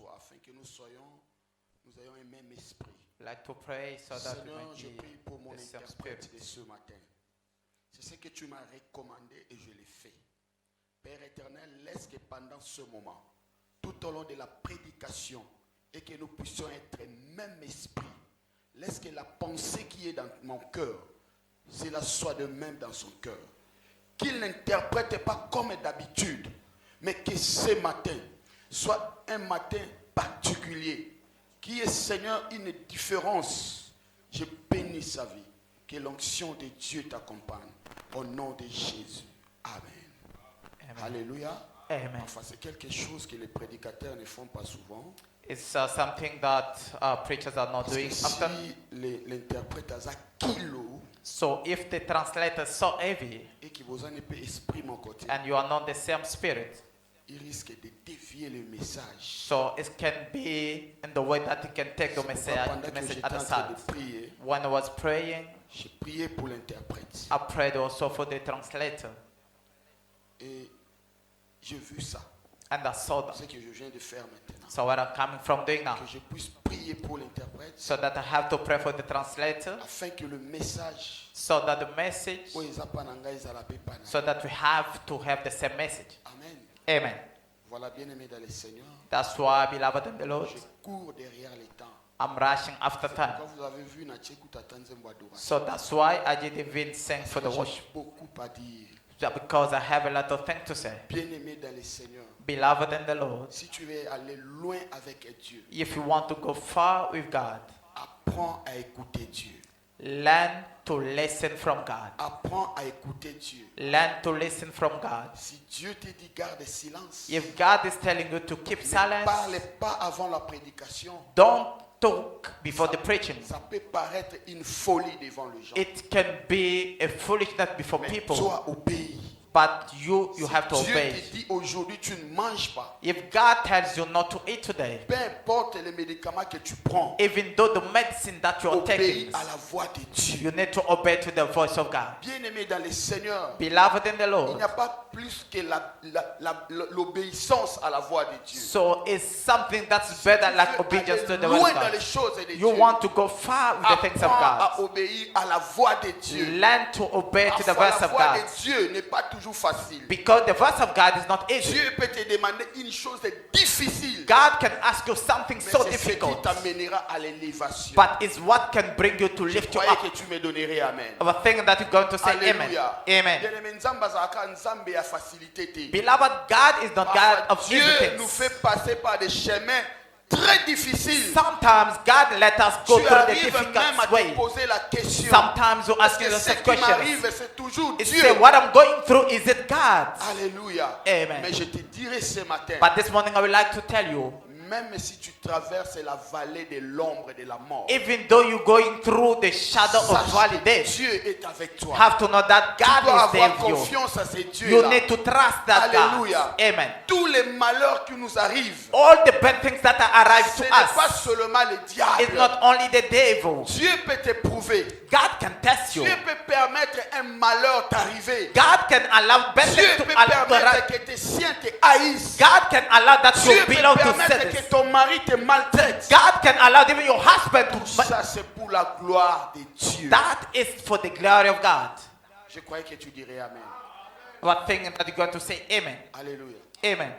soit afin que nous ayons un même esprit. Like to pray so that we Seigneur, may je be prie pour mon the same interprète spirit. de ce matin. C'est ce que tu m'as recommandé et je l'ai fait. Père éternel, laisse que pendant ce moment, tout au long de la prédication, et que nous puissions être même esprit, laisse que la pensée qui est dans mon cœur, cela soit de même dans son cœur. Qu'il n'interprète pas comme d'habitude, mais que ce matin soit un matin particulier, qui est, Seigneur, une différence. Je bénis sa vie. Que l'onction de Dieu t'accompagne. Au nom de Jésus. Amen. Amen. Alléluia. Amen. Enfin, c'est quelque chose que les prédicateurs ne font pas souvent. It's something that preachers are not Parce doing que often. si l'interprète a un kilo So if the translator is so heavy et que vous en avez esprit mon côté, and you are not the same spirit, il risque de dévier le message. so it can be in the way that you can take the message, Pendant que j'étais other en train side. de prier, When I was praying, j'ai prié pour l'interprète. I prayed also for the translator, Et j'ai vu ça. and I saw C'est ce that. que je viens de faire maintenant. So where I'm coming from doing now, Que je puisse prier pour l'interprète so that I have to pray for the translator, afin que le message, so that the message, so that we have to have the same message. Amen. Amen. Voilà, bien-aimé dans le Seigneur. That's why, beloved in the Lord, Je cours derrière les temps. I'm rushing after time. Quand vous avez vu Natchekou Tatanze Mwadora, So that's why I didn't even sing for the j'ai worship, beaucoup à dire. because I have a lot of things to say. Bien-aimé dans le Seigneur, Beloved in the Lord, si tu veux aller loin avec Dieu, if you want to go far with God, apprends à écouter Dieu. learn to listen from God. Apprends à écouter Dieu. Learn to listen from God. Si Dieu te dit garde silence, If God is telling you to keep ne silence, parle pas avant la prédication. don't talk before the preaching. Ça peut paraître une folie devant les gens. It can be a foolishness before Mais people, toi, obéis. but you have to Si Dieu obey. te dit aujourd'hui tu ne manges pas, If God tells you not to eat today, peu importe les médicaments que tu prends, even though the medicine that you're obéis taking, à la voix de Dieu. you need to obey to the voice of God. Bien-aimé dans le Seigneur, Beloved in the il Lord, n'y a pas plus que l'obéissance à la voix de Dieu. so it's something that's better Tu like veux obedience aller to the loin word dans of les God. choses de You Dieu. want to go far with the things of Apprends à God. obéir à la voix de Dieu. Learn to obey to the Parfois, voice la of voix God. de Dieu n'est pas toujours facile. Because the voice of God is not easy. Dieu peut te demander une chose de difficile, God can ask you something mais so c'est ce qui difficult, t'amènera à l'élévation. but it's what can bring you to Je lift you croyais up. que tu me donnerais amen. Of a thing that you're going to say amen. Alléluia. Amen. Bien-aimé, Nzamba azalaka Nzambe ya facilité te. Beloved, God is not God Parfois, of Dieu easy nous things. fait passer par des chemins très difficiles. Sometimes God let us go Tu through the arrives même à difficult te way. poser la question. Sometimes you ask Est-ce que ce yourself qui m'arrive, questions. c'est toujours It's Dieu? say, what I'm going through, is it God? Alléluia. Amen. Mais je te dirai ce matin, But this morning I would like to tell you, même si tu traverses la vallée de l'ombre et de la mort, even though you're going through the shadow of sache valley que death, Dieu est avec toi. have to know that Tu dois God is avoir there with you. confiance à ces You dieux-là. need to trust that Alléluia. God. Amen. Tous les malheurs qui nous arrivent, All the bad things that arrive ce to n'est pas us seulement le is diable. not only the devil. Dieu peut te prouver. God can test you. Dieu peut permettre un malheur t'arriver. God can allow bad Dieu things to peut arrive. permettre que tes siens te haïssent. God can allow that Dieu you peut belong to permettre que sinners. ton mari te maltraite. God can allow even your husband Tout to. ça, c'est pour la gloire de Dieu. That is for the glory of God. Je croyais que tu dirais Amen. What thing that you're going to say amen. Alléluia. Amen.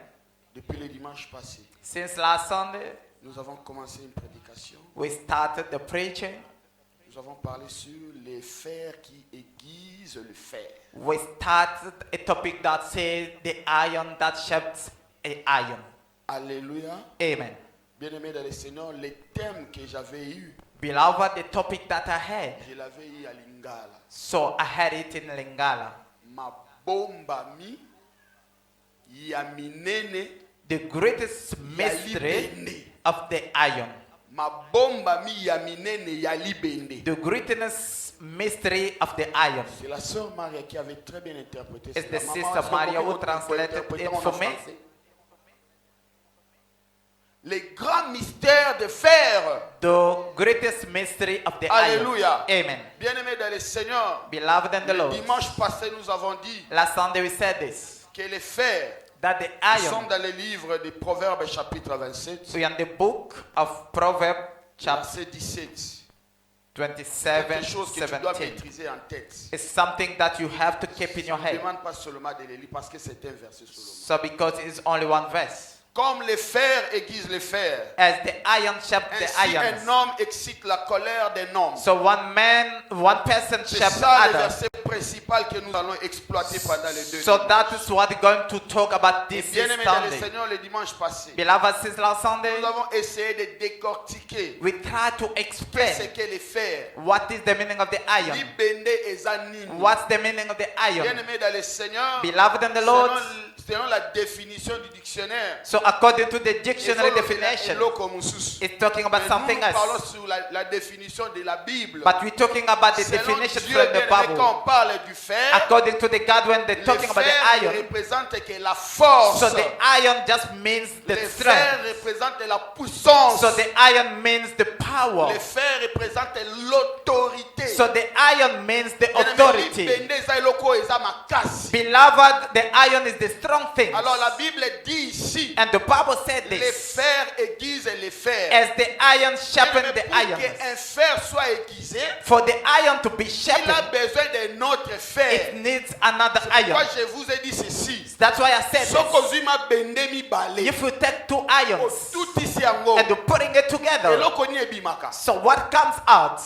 Depuis le dimanche passé, Since last Sunday, nous avons commencé une prédication. we started the preaching. Nous avons parlé sur les fers qui aiguisent le fer. We started a topic that says the iron that shapes a iron. Alléluia. Amen. Bien-aimé dans le Seigneur, le thème que j'avais eu, Beloved, the topic that I had. je l'avais eu à Lingala. So I had it in Lingala. Mabomba mi yaminene The greatest mystery yalibende. of the iron. Mabomba mi yaminene yalibende. The greatest mystery of the iron. C'est la sœur Maria qui avait très bien interprété It's cela. the Maman, sister est-ce que Maria vous who pouvez translated interpréter it en for me. français? Les grands mystères de fer. The greatest mystery of the Alléluia. iron. Amen. Bien-aimé dans le Seigneur, Beloved in the le Lord. dimanche passé, nous avons dit Last Sunday we said this. que le fer that the Nous sommes iron, dans le livre des Proverbes chapitre 27, we are in the book of Proverbs chapter verset 17. 27, Quelque chose que tu dois 17. maîtriser en tête. It's something that you have to keep in your Je ne head. demande pas seulement de le lire parce que c'est un verset seulement. So because it's only one verse. Comme les fers aiguisent les fers, As the iron sharp the ainsi iron. un homme excite la colère d'un homme. So one person C'est sharp ça le other. verset principal que nous allons exploiter pendant les deux. So that is what we're going to talk about Et this bien aimé dans le Sunday. Seigneur, le dimanche passé, Beloved, since last Sunday, nous avons essayé de décortiquer we try to ce explain qu'est les fers. what is the meaning of the iron. Libende et Zanini. What's the meaning of the Bien iron? aimé dans le Seigneur, Beloved in the Lord, selon la définition du dictionnaire, so according to the dictionary definition, Et it's talking about something nous parlons else. sur la définition de la Bible. But we're talking about the Selon definition Dieu, from the bien aimé, Bible. quand on parle du fer, According to the God, when they're le talking about fer the iron, représente que la force. so the iron just means the Le fer strength. représente la puissance. So the iron means the power. Le fer représente l'autorité. So the iron means the Bien-aimé, authority. libende eza eloko eza makasi. Beloved, the iron is the strong thing. Alors la Bible dit ici, And the Bible said les this. fers aiguisent les fers. As the iron sharpen Mais the pour iron. qu'un fer soit aiguisé, For the iron to be il a sharpened, besoin d'un autre fer. it needs another Moi, iron. je vous ai dit ceci. That's why I said So this. kozima bende mibale. If you take two irons Tout ici yango. and you're putting it together, Eloko ni ebimaka. so what comes out?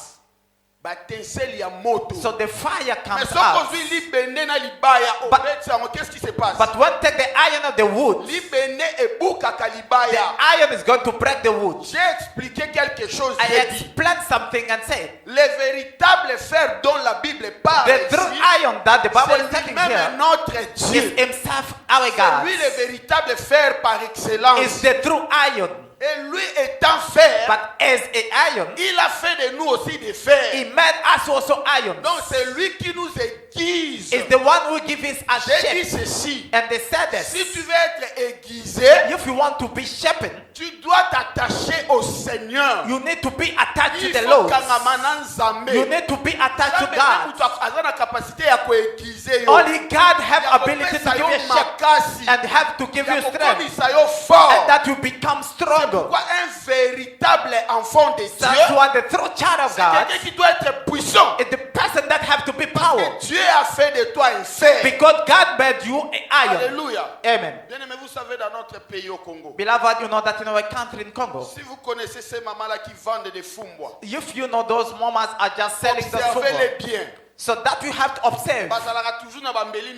Batenseli ya moto. So the fire Mais comes so out. kozwi libende na libaya But- obeti yango, qu'est-ce qui se passe? But when take the iron of the wood, Libende ebukaka the libaya. iron is going to break the wood. J'ai expliqué quelque chose. I J'ai dit. explained something and said, Les véritables fers dont la Bible parle the true ici, iron that the Bible is c'est talking lui-même here notre is Dieu. himself our C'est God. lui le véritable fer par excellence. Is the true iron. Et lui étant fer, But as a iron, il a fait de nous aussi des fers. he made us also iron. Donc c'est lui qui nous aiguise. Is the one who gives us a J'ai dit shape. ceci. And they said Si this. tu veux être aiguisé, If you want to be sharpened, tu dois t'attacher au Seigneur. you need to be attached to Il the faut Lord. kangama na Nzambe. You need to be attached to Nzambe God. mutu aza na capacité ya koaiguize yo. Only God have Ya ability to kopesa give yo you shape makasi. and have to give Ya you strength, kokomisa yo fort. and that you become stronger. Pourquoi un véritable enfant de That's Dieu, why the true child of c'est God quelqu'un qui doit être puissant. is the person that have to be power. Et Dieu a fait de toi un fer. Because God made you an iron. Alléluia. Amen. Bien aimé, vous savez, dans notre pays au Congo, Beloved, you know that in our country in Congo, si vous connaissez ces mamans-là qui vendent des fumbwa, if you know those mamas are just selling the observez-les food, bien. so that you have to observe. Bazalaka toujours na bambeli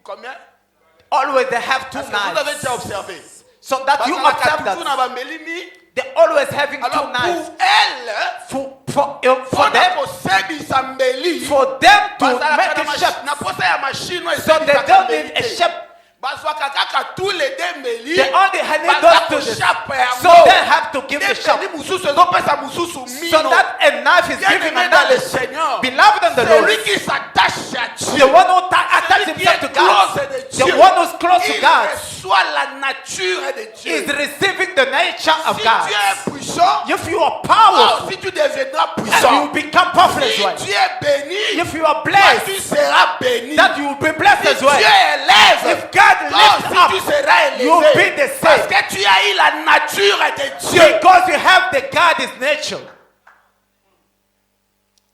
combien? Always they have two Est-ce que vous avez knives. déjà observé? So that you Bazalaka observe toujours na that bambeli mi. they always having two Alors knives. pour elle, For on a them, kosebisa mbeli. for them to Bazalaka make na a machine, shape. na posa ya machine oyo So they esebisaka don't mbeli need a te. shape. Bazwaka kaka tous les deux mbeli. They only need Baza those two. koshape yango. So they have to give the Nde shape. mbeli mususu ezopesa mususu So mino. that a knife is Bien giving aimé dans le another. Seigneur. Beloved in the C'est Lord, lui qui s'attache à the Dieu. one who attaches Celui qui himself to est close God, de the Dieu. one who's close to Il God, reçoit la nature de is Dieu. receiving the nature of Si God. tu es puissant, If you are oh, powerful si tu deviendras and you puissant, become powerful as si well, tu es béni, if you are toi, blessed, tu seras béni. that you will be blessed Si as Dieu well. élève, If God toi lifts aussi up, tu seras you will élevé. be the Parce same. que tu as eu la nature de Dieu. Because you have the God's nature.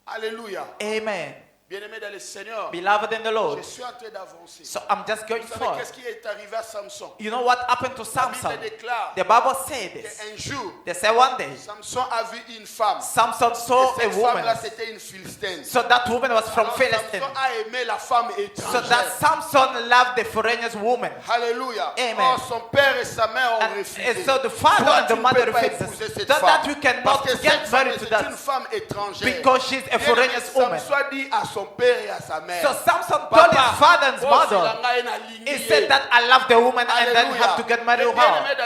Alléluia. Amen. Bien-aimé dans le Seigneur, Beloved in the Lord, je suis en train d'avancer. so I'm just going Vous savez forward. qu'est-ce qui est arrivé à Samson? You know what happened to La Bible Samson? déclare The Bible said this. qu'un jour, They say one day, Samson a vu une femme. Samson saw Et a cette woman. femme-là, c'était une Philistine. So that woman was from Alors, Philistine. Samson a aimé la femme So that étrangère. Samson loved the foreigner's woman. Alléluia. Amen. Oh, son père et sa mère ont And refusé. so the father Toi, and tu the ne mother peux pas refused épouser this. cette So femme. that you Parce cannot que get cette femme, married to c'est that. une femme étrangère. Because she's a Bien-aimé, foreigner's woman. Samson a dit à son père et à sa mère. So Samson told his father and his mother, he He said that I love the woman and then have to get married to her.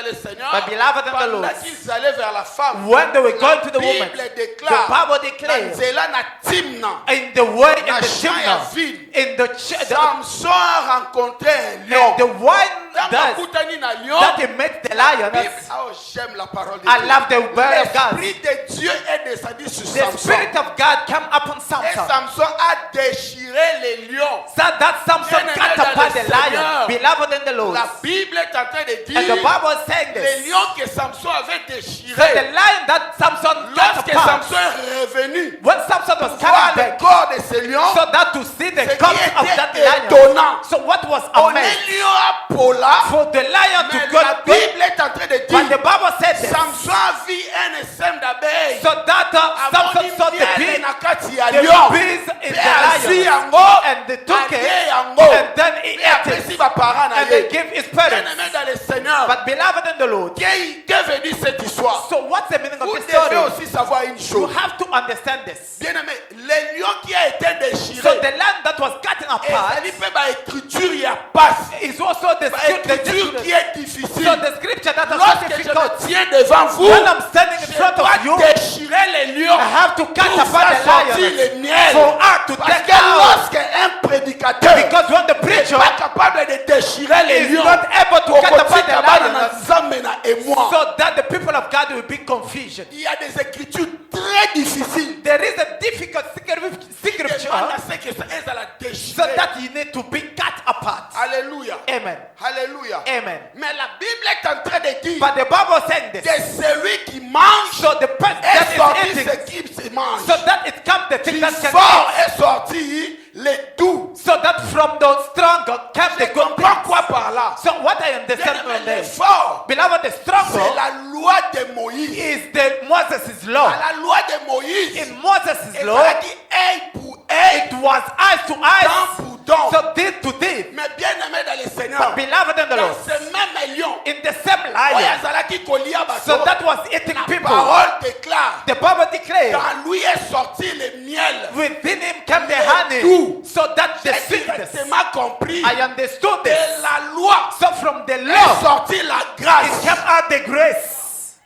But beloved in the Lord, pendant qu'ils allaient vers la femme, when they were going to the woman, Bible the déclare Bible na declares nzela na Timna, in the word in na the champ ya Timnah, ville, in the church, Samson a rencontré un lion. and the one Dans does Makutani na lion, that he met the lion. Bible- oh, j'aime la parole de I Dieu. love the word of God. L'Esprit de Dieu est descendu sur The Samson. Spirit of God came upon Et Samson. Samson a déchiré les lions. So that Samson Bien-aimé cut dans apart le the lion, Seigneur. beloved in the Lord. La Bible est en train de And the dire Bible is saying les this. lions que Samson avait So the déchirés. lion that Samson cut Lorsque apart, Samson est revenu, when Samson was voir coming le back, corps de ce lion, so that to see the ce qui corpse of that était lion. étonnant. So what was On est amazing lion à Paula, for the lion to mais go la Bible est en train de but the dire Bible said this, Samson a vu un essaim d'abeilles. so that Samson saw the bee, the lion. bees in Et the assis lion, yango, and they took it, allié yango. and then he Et ate après, it, si va parent na and they ye. gave his parents. Bien-aimé dans le Seigneur, But beloved in the Lord, qu'est veut dire cette histoire? so what's the meaning of Vous this devez story? aussi savoir une You chose. have to understand this. Bien-aimé, le lion qui a été So déchiré, the land that was cutting apart et ça fait écriture, il y a passe. is also the Écriture qui scripture. est difficile. So the scripture that is Lorsque je difficult. me tiens devant vous, When I'm standing in je front dois of you, déchirer les lions I have to cut pour apart faire the sortir lion les miels. for us to Parce take que out. lorsqu'un prédicateur Because when the n'est preacher pas capable de déchirer les is lions, not able to cut apart the lion, et moi, so that the people of God will be confusion. il y a des écritures très difficiles. There is a difficult scripture Demande à ce que ça aide à la so déchirer. that you need to be cut apart. Alléluia. Amen. Alléluia. Amen. Mais la Bible est en train de dire But the Bible saying que this. celui qui mange So the person est that sorti is eating, ce qui se mange. so that it comes the thing Du that can fort eat. est sorti les doux. So that from the strong came Je the good comprends things. quoi par là? So what I understand Bien-aimé, from le this, fort, beloved, the c'est struggle la loi de Moïse. is the Moses' law. À la loi de Moïse, In Moses' il law, a dit œil pour œil, it was eyes to dent eyes, pour dent. so teeth to teeth. Mais bien aimé dans le But Seigneur, beloved in the dans Lord, ce même lion, in the same lion, Oyazalaki Kolia so Bato, that was eating la people. parole déclare, The Bible declares, dans lui est sorti le miel. within him came the Le honey, doux. so that the J'ai sweetness. directement compris I understood de this. la loi So from the est law, sorti la it grâce. came out the grace.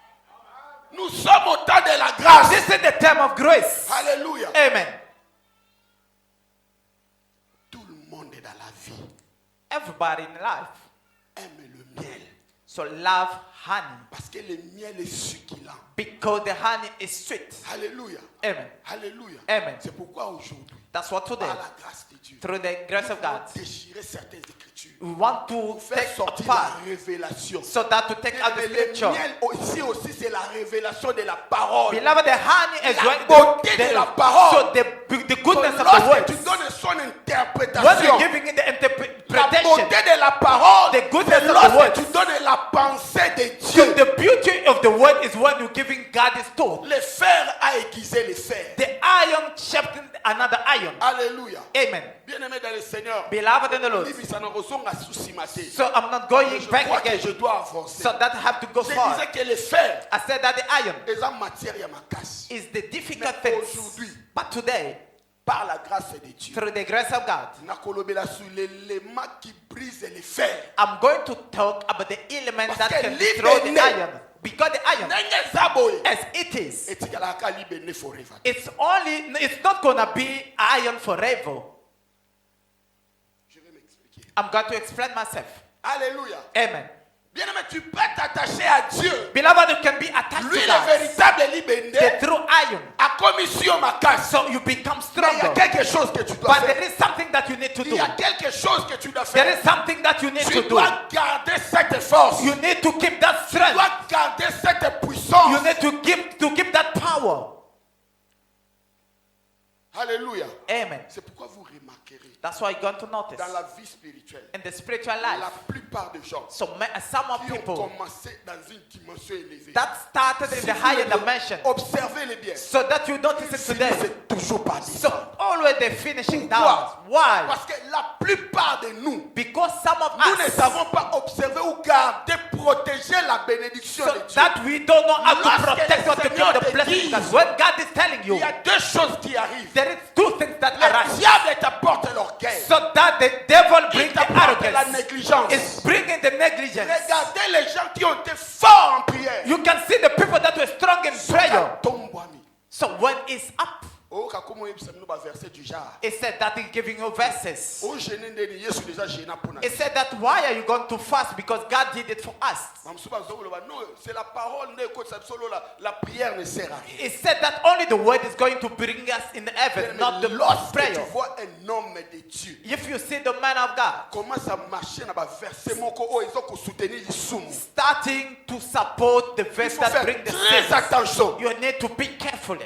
Nous sommes au temps de la grâce. This is the time of grace. Alléluia. Amen. Tout le monde est dans la vie Everybody in life, aime le miel so love honey parce que le miel est succulent. because the honey is sweet. Alléluia. Amen. Alléluia. Amen. C'est pourquoi aujourd'hui, That's what today, par la grâce de Dieu, through the grace of God, déchirer certaines écritures, we want to faire take sortir apart la révélation. so that to take out the Mais le scripture. miel aussi c'est la révélation de la parole. Beloved, the honey is La when beauté de la parole. so the goodness of the Lorsque tu words. donnes son When interprétation, you're giving it the la interpretation, beauté de la parole, The goodness c'est of the lorsque tu words. donnes la pensée de so Dieu. the beauty of the word is when you're giving God his thought. Le fer a aiguisé le fer. The iron shaped another iron. Alléluia. Amen. Bien-aimé dans le Seigneur, Beloved in the Lord. Bibi, ça ne ressemble à sous-cimaté. So I'm not going Je back crois que again. je dois avancer. So that I have to go Je far. disais que le fer I said that the iron est en matière et ma casse. is the difficult Mais things. aujourd'hui, But today, par la grâce de Dieu, through the grace of God, nakolobela sur l'élément qui brise le fer. I'm going to talk about the element Parce that que can l'idée destroy the naît. iron. Because the iron, Ndenge zaboye, as it is, etikalaka libene forever. it's not gonna be iron forever. Je vais m'expliquer. I'm going to explain myself. Alléluia. Amen. Bien-aimé, tu peux t'attacher à Dieu. Beloved, you can be attached Lui, to le God. véritable The libende, true iron. a commission ma casse. So you become Mais il y a stronger. quelque chose que tu dois But faire. there is something that you need to Il do. y a quelque chose que tu dois There faire. is something that you need Tu to do. dois garder cette force. You need to keep that Tu strength. dois garder cette puissance. You need to keep that power. Alléluia. Amen. C'est pourquoi vous remarquerez That's why you're going to notice dans la vie spirituelle, in the spiritual la life, plupart des gens some of qui ont people commencé dans une dimension élevée. that started in Si the vous higher les dimension, observez-les bien. so that you notice it C'est today. c'est toujours pas So ça. always they're finishing down. Pourquoi? Why? Parce que la plupart de nous, Because some of nous ne us, savons pas observer ou garder, protéger la bénédiction so de Dieu. that we don't know how to Lorsque protect le or to Seigneur keep the te blessing. dit, Because when God is telling you, Il y a deux choses qui arrivent. there is two things that Le arise. diable t'apporte l'orgueil. So that the devil Il brings the t'apporte la arrogance. négligence. It's bringing the negligence. Regardez les gens qui ont été forts en prière. You can see the people that were strong in prayer. Tombwami. So when it's up, Oh, comment il nous va verser du genre. It said that he's giving you verses. Oh, je n'ai ni Yesu déjà gêné pour nous. It said that why are you going to fast? Because God did it for us. Non, c'est la parole la prière ne sert à rien. It said that only the word is going to bring us in heaven, not the Lorsque tu prayer. vois un homme de Dieu If you see the man of God commence à marcher dans le verset moko oh ils ont soutenir les starting to support the il verse faut that faire bring the très sins, attention. you need to be careful.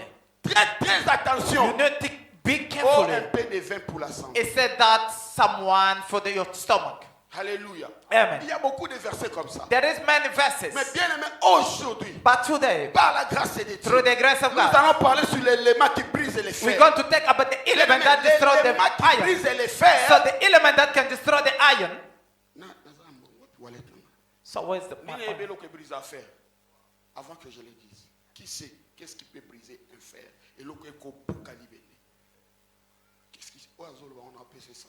Très You attention. need to be Oh, careful. un peu de vin pour la santé. It said that someone for your stomach. Alléluia. Amen. Il y a beaucoup de versets comme ça. There is many verses. Mais bien aimé, aujourd'hui, But today, par la grâce de Dieu, through the grace of nous God, allons parler sur l'élément qui brise les we're fers. going to take about the element that destroy the L'élément qui iron. brise les fers. So the element that can destroy the iron. So where's the Nini ebelo qui brise un fer. Avant que je le dise, qui sait qu'est-ce qui peut briser un fer? Et l'autre est qu'au bout calibé. Qu'est-ce qui on a appelé ça?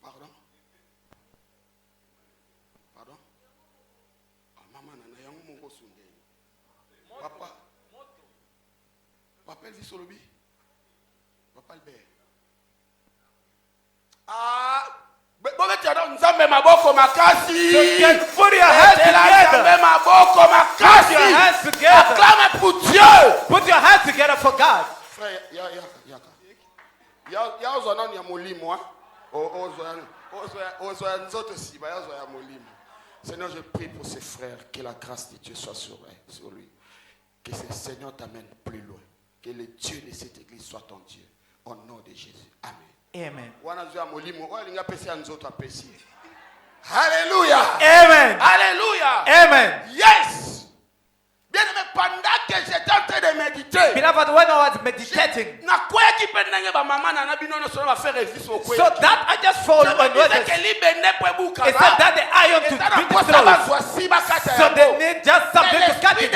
Pardon? Pardon? Ah, maman, nana, yango mongo sunde. Papa? Papa, elle vit sur le bi? Papa, elle bête. Ah! Put your hands together. Put your hands together. Acclame pour Dieu. Put your hands together for God. Frère, ya ozana ya molimo hein. Ozoya nzoto siba ya ozoya molimo. Seigneur, je prie pour ces frères que la grâce de Dieu soit sur lui. Que ce Seigneur t'amène plus loin. Que le Dieu de cette église soit ton Dieu. Au nom de Jésus. Amen. Amen. Alléluia. Amen. Alléluia. Amen. Yes. Bien aimé, pendant que j'étais en train de méditer, Beloved, when I was meditating, so that I just fall on what it said that the iron to be destroyed. So they need just something to cut it.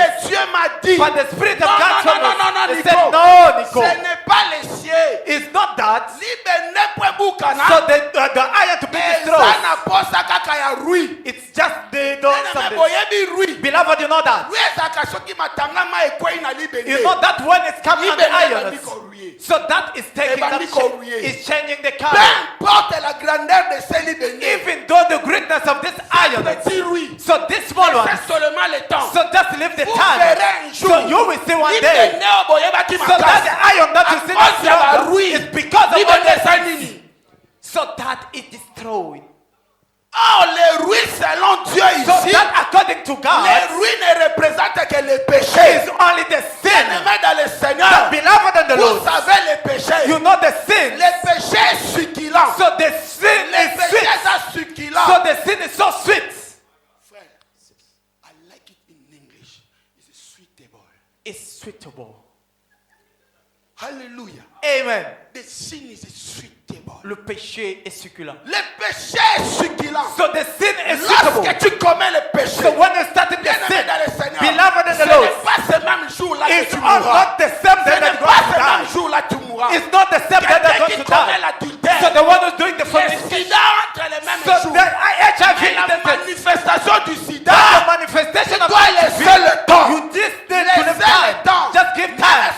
But the Spirit of God told us, he said, no, Nico, ce n'est pas les cieux. it's not that. So So the iron to be destroyed, it's just they don't something. Beloved, you know that. You know that when it's coming on the iron, so that is taking that shape, is changing the color. Even though the greatness of this iron, so this small one, so just leave the time. So you will see one day. So that the iron that you see that's stronger is because of what they say. So that it destroyed. Oh, les ruines selon Dieu So ici, that according to God, les ruines ne représentent que les péchés. is only the sin. Bien-aimés dans le The Seigneur, beloved in the vous Lord, savez les péchés. you know the sin. Les péchés succulents. So the sin Les is péchés sweet. succulents. So the sin is so sweet. Frère, I like it in English. It's suitable. It's suitable. Hallelujah. Amen. The sin is suitable. Le péché est succulent. Le péché est succulent. So the sin is suitable. Lorsque tu commets le péché, So when you started the bien-aimé sin, dans le Seigneur, beloved in ce the Lord, n'est pas ce même jour-là que it's tu not mourras. the same Ce day that n'est you're pas going ce to même die. jour-là que tu mourras. It's not the same day that Quelqu'un you're qui going to commet die. l'adultère, So the one who's doing the le fornication, sida entre les mêmes so jours. the HIV Mais la is the manifestation du sida, the manifestation of dois laisser le temps. you just need to Laissez live le time. temps. Just give time.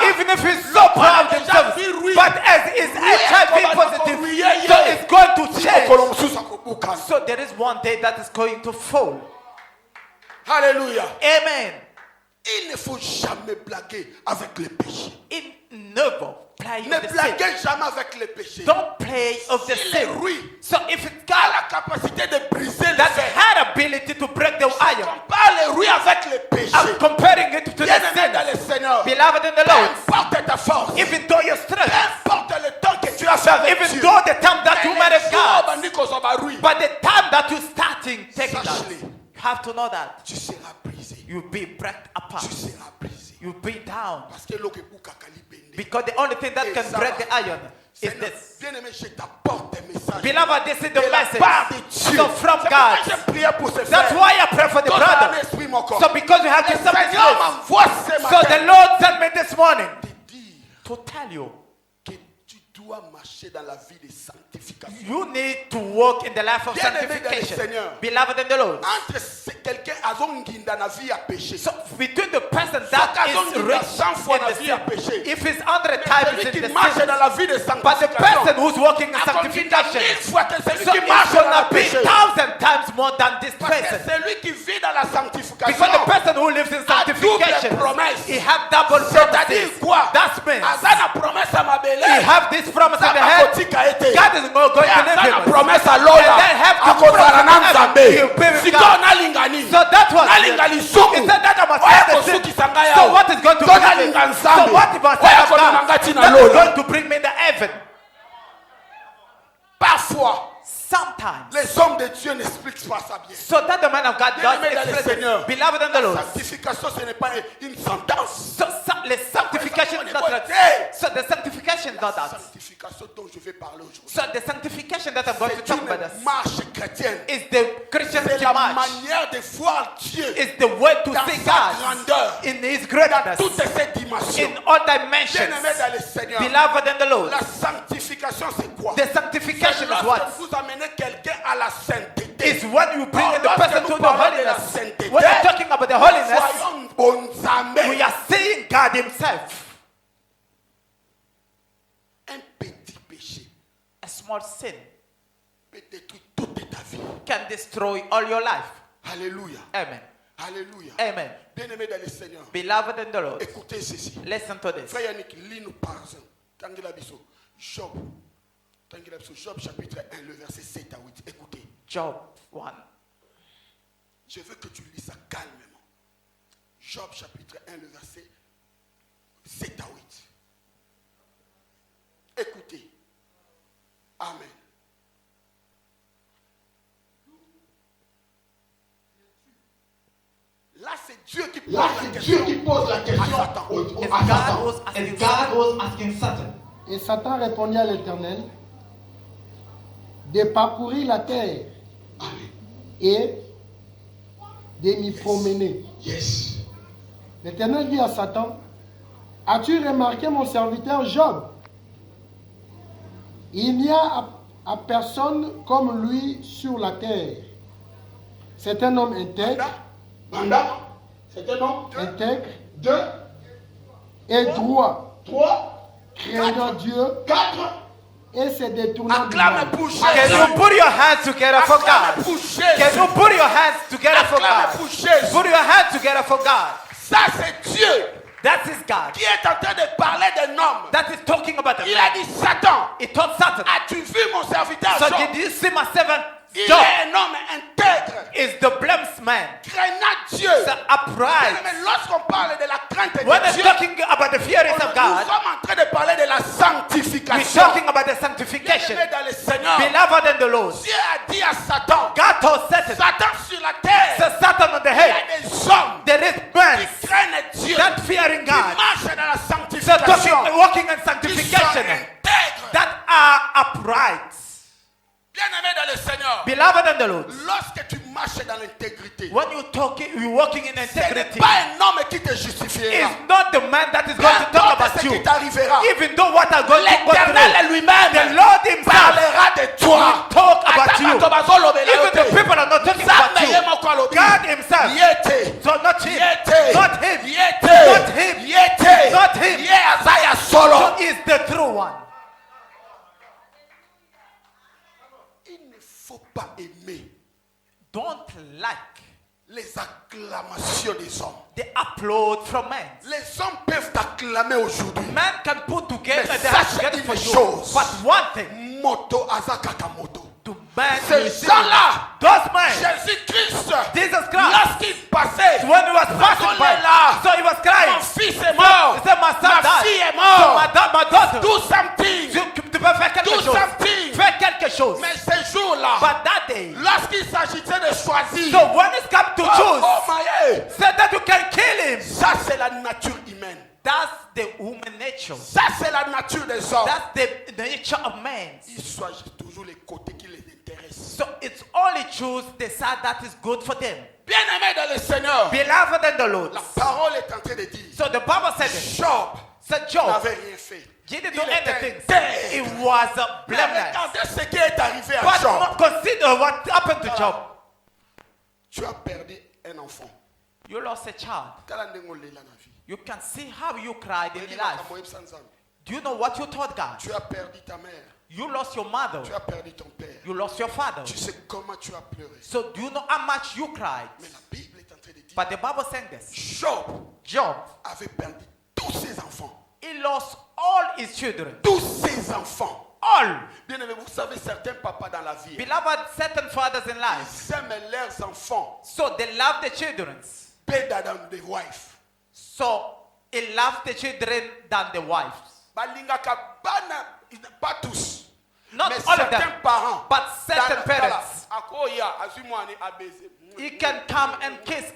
Even if he's so proud of himself, but as is HIV positive, so it's going to change. So there is one day that is going to fall. Alléluia. Amen. Il ne faut jamais blaguer avec le péché. In never play Ne of the sin. blaguez jamais avec le péché. Don't play of the Si les sin. ruines So if it's a God la capacité de briser le that fer, had ability to break the iron, compare les ruines avec le péché. I'm comparing it to the Bien-aimé dans sin. le Seigneur, Beloved in the peu Lord, importe ta force, even though your peu strength, importe le temps que tu as fait avec even Dieu, though the time that you met with God, God, but the time that you're starting taking that, Sache-le. you have to know that tu seras brisé. you'll be break apart. Tu seras brisé. You'll be down. Parce que l'autre bout kakali bende. Because the only thing that can break the iron is Seigneur, this. bien-aimé, je t'apporte des messages. Beloved, this is the De la message. part de Dieu. So from C'est God. pourquoi j'ai prié pour ce That's frère. why I pray for the Quand brother. un esprit, mon corps. So because you have Le to submit Seigneur this. m'envoie ce So the matin Lord sent me this morning de dire to tell you que tu dois marcher dans la vie de sanctification. You need to walk in the life of sanctification. Beloved in the Lord. Entre quelqu'un azongi dans la vie à péché. So between the person that is rich in the sin, if he's 100 times in the sin, but the person who's walking in sanctification, so it should be 1,000 times more than this person. Because the person who lives in sanctification, he has double promises. That means he have this promise in the head. God is not going to live in us. And then have to promise. So that was it. He said that I must have the sin. So what is going to happen? So what if I say God? That is going to bring me to heaven. Parfois, sometimes les hommes de Dieu n'expliquent pas ça bien. So that the man of God does explain it. Beloved in the Lord. Sanctification, ce n'est pas une sentence. So the sanctification is not that. So the sanctification is not that. Sanctification dont je vais parler aujourd'hui. So the sanctification that I'm going to talk about marche chrétienne. Is the Christian march. C'est la manière de voir Dieu. Is the way to see God in His greatness. Toutes ces dimensions. In all dimensions. Bien-aimé dans le Seigneur. Beloved in the Lord. La sanctification c'est quoi? The sanctification is what? Vous amenez quelqu'un à la sainteté. Is when you bring the person to the holiness. When we're talking about the holiness, we are seeing God Himself. Un petit péché, a small sin, peut détruire toute ta vie. Can destroy all your life. Alléluia. Amen. Alléluia. Amen. Bien-aimé dans le Seigneur. Beloved in the Lord. Écoutez ceci. Listen to this. Frère Yannick, lis-nous par exemple. Tangela Bisso. Job. Tangela Bisso. Job chapitre 1, le verset 7 à 8. Écoutez. Job 1. Je veux que tu lis ça calmement. Job chapitre 1, le verset 7 à 8. Écoutez. Amen. Là, c'est Dieu qui pose la question à Satan. And God was asking Satan. Et Satan répondit à l'Éternel de parcourir la terre et de m'y promener. Yes. L'Éternel dit à Satan, as-tu remarqué mon serviteur Job? Il n'y a à personne comme lui sur la terre. C'est un homme intègre. C'est un homme intègre. 2 et droit. 3 craignant Dieu. 4 et se détournant du mal. mal. Can you put your hands together for God? Can you put your hands together for God? Put your hands together for God. Ça c'est Dieu. That is God. Qui est en train de parler d'un homme. That is talking about the Il a dit Satan. He told Satan. As-tu vu mon serviteur So Job? did you see my servant Il Job? est un homme intègre. Is the blameless man. Craignant Dieu. So upright. Mais lorsqu'on parle de la crainte de when Dieu, we're talking about the fear of God, nous sommes en train de parler de la sanctification. We're talking about the sanctification. Dans le Seigneur, beloved in the Lord. Dieu a dit à Satan. God told Satan. Satan sur la terre. So Satan on the head. Il y a des hommes. There is men qui craignent Dieu. That fearing God. Qui marchent dans la sanctification. So walking in sanctification. That are upright. Bien-aimé dans le Seigneur. Beloved in the Lord. Lorsque tu marches dans l'intégrité. When you walking in integrity. Ce n'est pas un homme qui te justifiera. It's not the man that is going to talk about you. Even though what are going to go through. L'Éternel lui-même. The Lord Himself parlera de toi. Will talk about you. Even the people are not talking about you. God Himself. So not him. Not him. Not him. Not him. So is the true one. Faut pas aimer. Don't like les acclamations des hommes. The applaud from men. Les hommes peuvent t'acclamer aujourd'hui. Men can put together mais the hands for you. But one thing. Moto azakata moto. Ces gens-là, those men, Jésus-Christ, Jesus Christ, lorsqu'il passait, when he was passing by, so he was crying. Mon fils est mort. He said, my son ma fille est morte. So my daughter. Do something. Tu peux faire quelque chose. Fais quelque chose. Mais ce jour-là, but that day, lorsqu'il s'agissait de choisir, so when it's come to choose, say that you can kill him. Ça c'est la nature humaine. That's the human nature. Ça c'est la nature des hommes. That's the nature of man. Ils choisissent toujours les côtés qui les intéressent. So it's only choose the side that is good for them. Bien-aimé dans le Seigneur. Beloved in the Lord. La parole est en train de dire. So the Bible said Job n'avait rien fait. He didn't do Il était anything. intègre. He was Mais blameless. regardez ce qui est arrivé à But Job. not consider what happened to Job. Tu as perdu un enfant. You lost a child. Tala ndenge olela na vie. You can see how you cried in Oyebi your life. makambo oyebisa Nzambe. Do you know what you told God? Tu as perdu ta mère. You lost your mother. Tu as perdu ton père. You lost your father. Tu sais comment tu as pleuré. So do you know how much you cried? Mais la Bible est en train de dire But the Bible saying this. Job Job, avait perdu tous ses enfants. he lost all his children. Tous ses enfants. All. Bien aimé, vous savez, certains papas dans la vie, Beloved, certain fathers in life. ils aiment leurs enfants So they love the children. better than the wife. So he loved the children than the wives. Balingaka bana, pas tous. Not mais all of certains them, parents. but certain parents. Akoya, azumwani abese. He can come and kiss.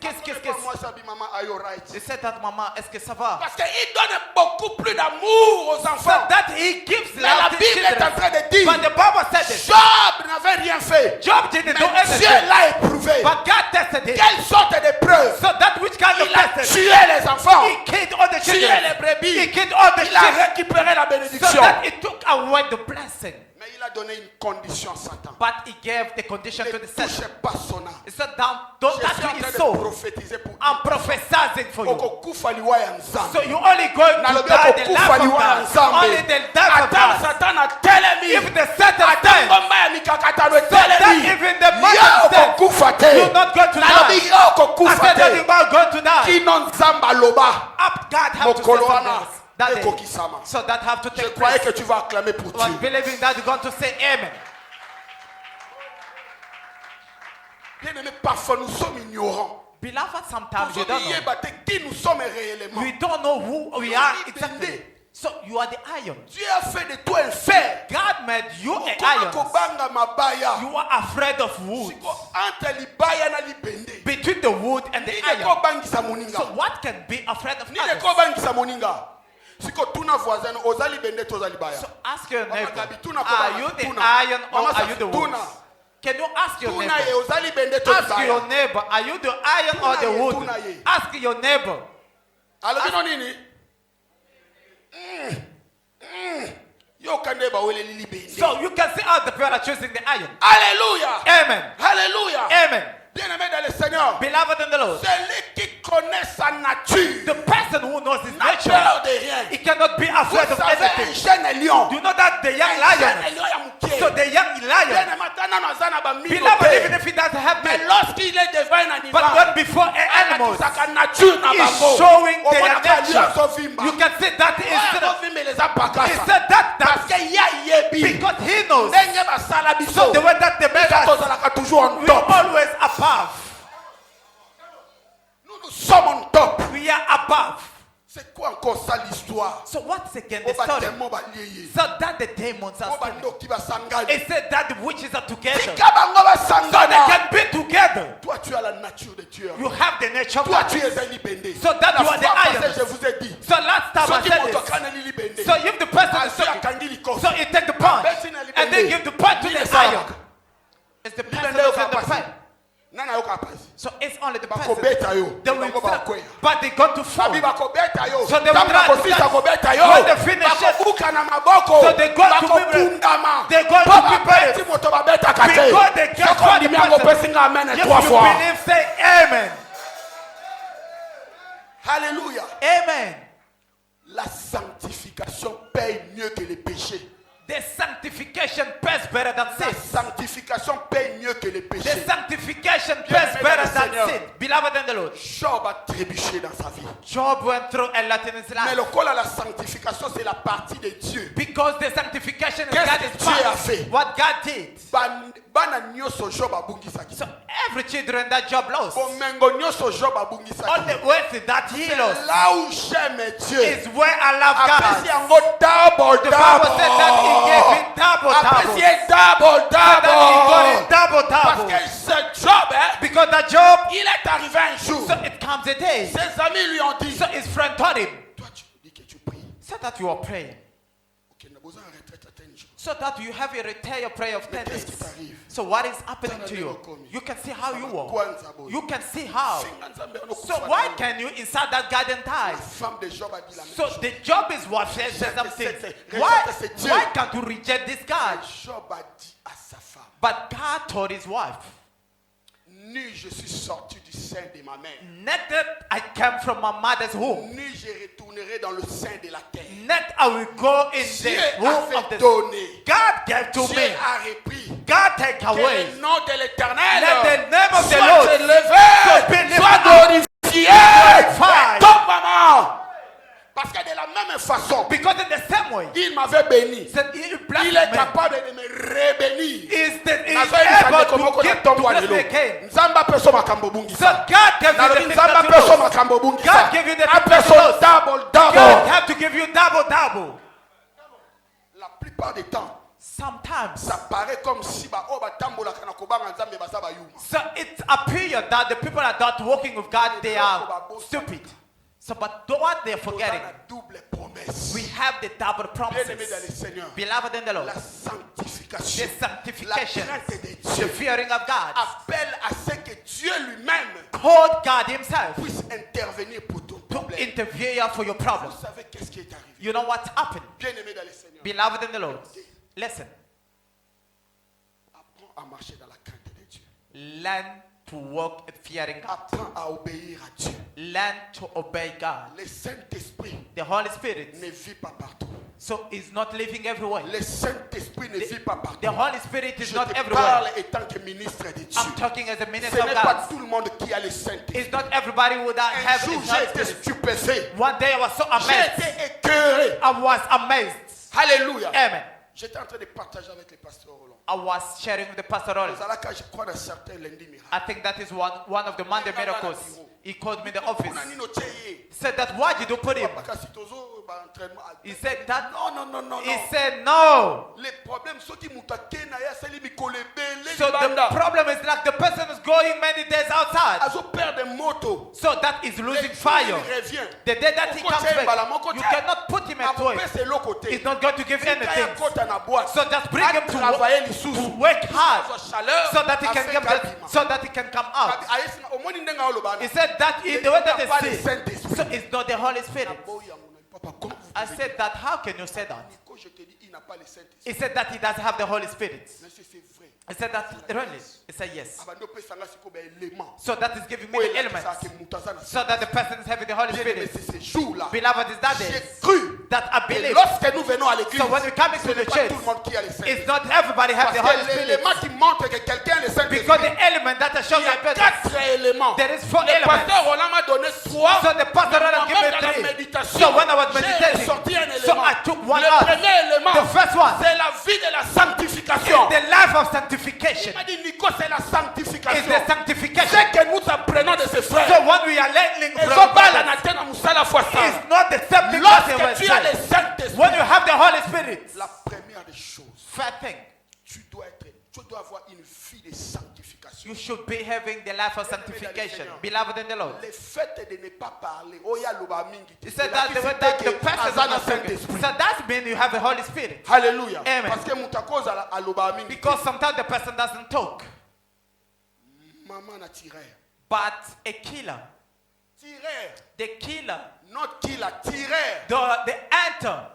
Moi, sabi maman, are you right? He said that, Maman, est-ce que ça va? Parce qu'il donne beaucoup plus d'amour aux So enfants. that he gives Mais la love to Bible est en children. train de dire, But the Bible said this. Job n'avait rien fait. Job didn't do Mais Dieu anything. l'a éprouvé. But God tested him. Quelle sorte de preuve? So that which kind of Il a tested? tué les enfants. He killed all the Tué les children. brebis. He killed all the Il a children. récupéré la So bénédiction. that he took away the blessing. Mais il a donné une condition à Satan. But he gave the condition Ne to the Satan. touchez pas son âme. He said, don't Je suis en touch train his de soul. prophétiser pour I'm prophesying for you. Okokufa liwa ya Nzambe. So you only going to Nalobi die the okokufa life of liwa ya God. Nzambe. Only the death of Ata God. Satan atelemi. If the Satan Ata stands, ngomba ya mikakatano so that etelemi. even the Yo mother stands, okokufa te. you're not going to Nalobi die. yo I okokufa said that te. you're not going to die. Kino Nzambe aloba. Up, God have to say Mokolo something wana else that day. ekokisama. So that have to Je take croyais place. que tu vas acclamer pour I was Dieu. believing that you're going to say amen. Bien aimé, parfois nous sommes ignorants. Beloved, sometimes you don't know. Yeba te qui nous sommes réellement. We don't know who we are exactly. So you are the iron. Dieu a fait de toi un fer. God made you an Okoma iron. kobanga mabaya. You are afraid of wood. Siko entre libaya na libende. Between the wood and the Nini iron. kobangisa moninga. So what can be afraid of Nini others? kobangisa moninga. Siko tuna voisin oza libende toza libaya. So ask your neighbor, Gabi, tuna are kobanga, you the tuna. iron or Mama are Safi, you the wood? tuna. Can you ask your Tuna ye neighbor? oza libende toza Ask your libaya. neighbor, are you the iron or Tuna the ye, wood? tuna ye. Ask your neighbor. Alobi no nini? Yo kande ba wele libende. So you can see how the people are choosing the iron. Alléluia. Amen. Alléluia. Amen. Bien-aimé dans le Seigneur. Beloved in the Lord, Celui qui connaît sa nature the person who knows his n'a nature, peur de rien. he cannot be afraid Vous of savez, un anything. jeune lion. Do you know that the young Un lion? jeune lion ya mukie. So the young lion, Bien-aimé, tana na zana ba milo beloved, te. even if he doesn't have Mais meat, lorsqu'il est devant un but animal, when before an animal sa nature na is bango. showing Au their moins, nature, azovimba. you can see that Ouais, is azovimba les he apakasa. said that Parce que ya yebi. because he knows. Ndenge basala biso. So the way that they make us, Tozalaka toujours en we top. always above. Nous sommes en top. We are above. C'est quoi encore ça l'histoire? So what's again the Oba story? tellement ba lié. So that the demons are Oba standing. ndoki ba sangani. It said that the witches are together. So Tika bango ba they sangana. can be together. Toi tu as la nature de Dieu. You have the nature of Toi God. tu es un libendé. So that La you are the fois passée, iron. je vous ai dit. So last time I Ceux qui said montent this. quand il libendé. So if the person is Asi talking, akangi likosi. so he take the punch and then give the punch to the iron. It's the person Libende who's yo in the kapasi. fight. Nana yo kapasi. So it's only the person. Bakobeta yo. They will Bango start, bakoya. but they got to fall. Babi bakobeta yo. So they will Tangu try to bakofisa start. kobeta yo. When they finish it, Bakobuka na maboko. so they go to Bakopundama. They go to Po prepare babeti it. moto babeta kate. Because they can't Soko find the ndimi yango person. pesinga amen If trois you fois. believe, say amen. Alléluia. Amen. La sanctification paye mieux que les péchés. The sanctification pays better than La sin. sanctification paye mieux que les The péchés. sanctification Bien-aimé pays dans better le than Seigneur. sin. Beloved in the Lord, Job a trébuché dans sa vie. Job went through a lot in his Mais life. le col à la sanctification, c'est la partie de Dieu. Because the sanctification is Qu'est-ce God que is Dieu a part. fait? What God did. Bana nyonso Job abungisaki. So every children that Job lost, Bomengo nyonso Job all abungisaki. the wealth that he lost Là où j'aime Dieu. is where I love Apesi God. yango double The Bible said that he gave him double, Apesi double. ye double That he got him double, Parce double. que ce Job, hein, Because that Job, il est arrivé un jour. so it comes a day. Ses amis lui ont dit. So his friend told him, Toi tu dis que tu pries. said that you are praying. Ok, n'a besoin de retraite à tel jour. So that you have a retire prayer of 10 Mais qu'est-ce qui days. t'arrive? So what is happening to you? You can see how you walk. You can see how. So why can you inside that garden La tie? femme de Job a dit la même So chose. the job is what says something. Why can't you reject this God? Job a dit à sa femme, But God told his wife, ni je suis sorti du sein de ma mère, neither I came from my mother's womb, ni je retournerai dans le sein de la terre. neither I will go in Dieu the womb of avait the donné, God gave to Dieu me. a repris. God take Que away. le nom de l'Éternel Let the name of the soit Lord élevé, so soit glorifié. glorified. Ton maman. Parce que de la même façon, Because in the same way, il m'avait béni. said he blessed Il est me. capable de me rebénir. Is Nazoyebisa able ndeko to give to bless me again. Nzambe apeso makambo So bungisa. God gave you Nalobi the Nzambe things that apeso you lost. makambo God bungisa. gave you the things Apeso that you lost. double God double. have to give you double. La plupart du temps, Sometimes. ça paraît comme si ba o batambolaka na kobanga Nzambe baza bayuma. So it appears that the people that are not walking with God, they are stupid. So but what they're forgetting, Tozana double promesse. we have the double Bien-aimé dans le promises. Seigneur, Beloved in the Lord, la the sanctification, la sanctification, crainte de the Dieu fearing of God, appelle à ce que Dieu lui-même called God himself puisse intervenir pour ton to problème. interfere for your problem. Vous savez qu'est-ce qui est arrivé? You know what's happened? Bien-aimé dans le Seigneur, Beloved in the Lord, listen, apprends à marcher dans la crainte de Dieu. learn to walk in fearing God. Apprends à obéir à Dieu. Learn to obey God. Le Saint-Esprit The Holy Spirit, ne vit pas partout. so is not living everywhere. Le Saint-Esprit ne vit pas partout. The Holy Spirit is Je not te everywhere. parle étant que ministre de Dieu. I'm talking as a Ce minister of n'est pas God. tout le monde qui a le Saint-Esprit. It's not everybody who that Un have jour, the j'ai Holy été Spirit. stupéfait. One day I was so J'ai amazed. été écœuré. I was amazed. Alléluia. Amen. J'étais en train de partager avec les pasteurs Roland. I was sharing with the pastor Rollins. Nous allons, quand je crois dans certains lundis miracles. I think that is one of the Monday miracles. He called me in the office. On a ni noté hier. He said that why did you put him? Parce que si tozo, bah, entraînement. He said that. Non. He said no. Les problèmes, ceux qui m'ont attaqué, c'est les mikolébé, So the problem is like the person is going many days outside. Azo perd des motos. So that is losing Il fire. revient. The day that he comes back, you cannot put him at work. C'est l'autre côté. He's not going to give anything. So So just bring him to work hard so that he can come out. He said that in the way that they see, so it's not the Holy Spirit. I said that, how can you say that? He said that he doesn't have the Holy Spirit. I said that, really? He said yes. So that is giving me the elements. So that the person is having the Holy Spirit. Beloved, is that day that I believe. So when we come into the church, it's not everybody has the Holy Spirit. Because the element that I show you, there is 4 elements. So the pastor Roland gave me 3. So when I was meditating, so I took one out. The first one c'est la vie de la sanctification. is the life of sanctification. Il m'a dit, Nico, c'est la It's sanctification. the sanctification. C'est que nous apprenons de ces frères. So when we are learning Et from so bala brothers, na tena musala fois ça. it's not the same thing that they were Lorsque tu as le saying. Saint-Esprit, When you have the Holy Spirit, la première des choses, first thing, tu dois avoir une vie de sanctification. you should be having the life of sanctification. Beloved in the Lord. Le fait de ne pas parler, oh ya loba mingi. He said that the way that the person is not talking. So that means you have the Holy Spirit. Hallelujah. Amen. Parce que mutakoza a loba mingi. Because sometimes the person doesn't talk. Maman na tireur. But a killer, Tireur. the killer, Not killer, tireur. the enter,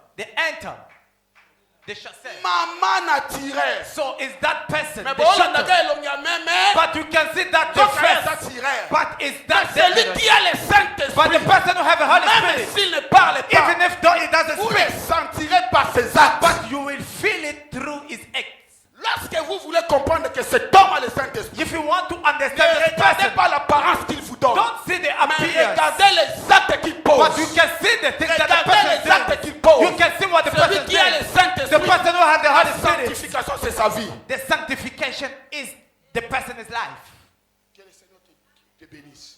the chasseur. Maman na tireur. So is that person, Mais the bon, on a shooter. elongia même. But you can see that the Donc, first. tireur. But is that C'est lui dangerous? qui a le But the Saint-Esprit. person who have a Holy Même Spirit, s'il ne parle pas, even if though he doesn't vous speak, le sentirez par ses actes. but you will feel it through his acts. Lorsque vous voulez comprendre que cet homme a le Saint-Esprit, If you want to ne understand this regardez person, pas l'apparence qu'il vous donne, don't see the mais appearance, regardez les actes qu'il pose. but you can see the things that the Regardez person les is actes doing. qu'il pose. You can see what the Celui person qui a le is doing. The Saint-Esprit, person who has the la Holy Spirit, sanctification, c'est sa vie. the sanctification is the person's life. Que le Seigneur te bénisse.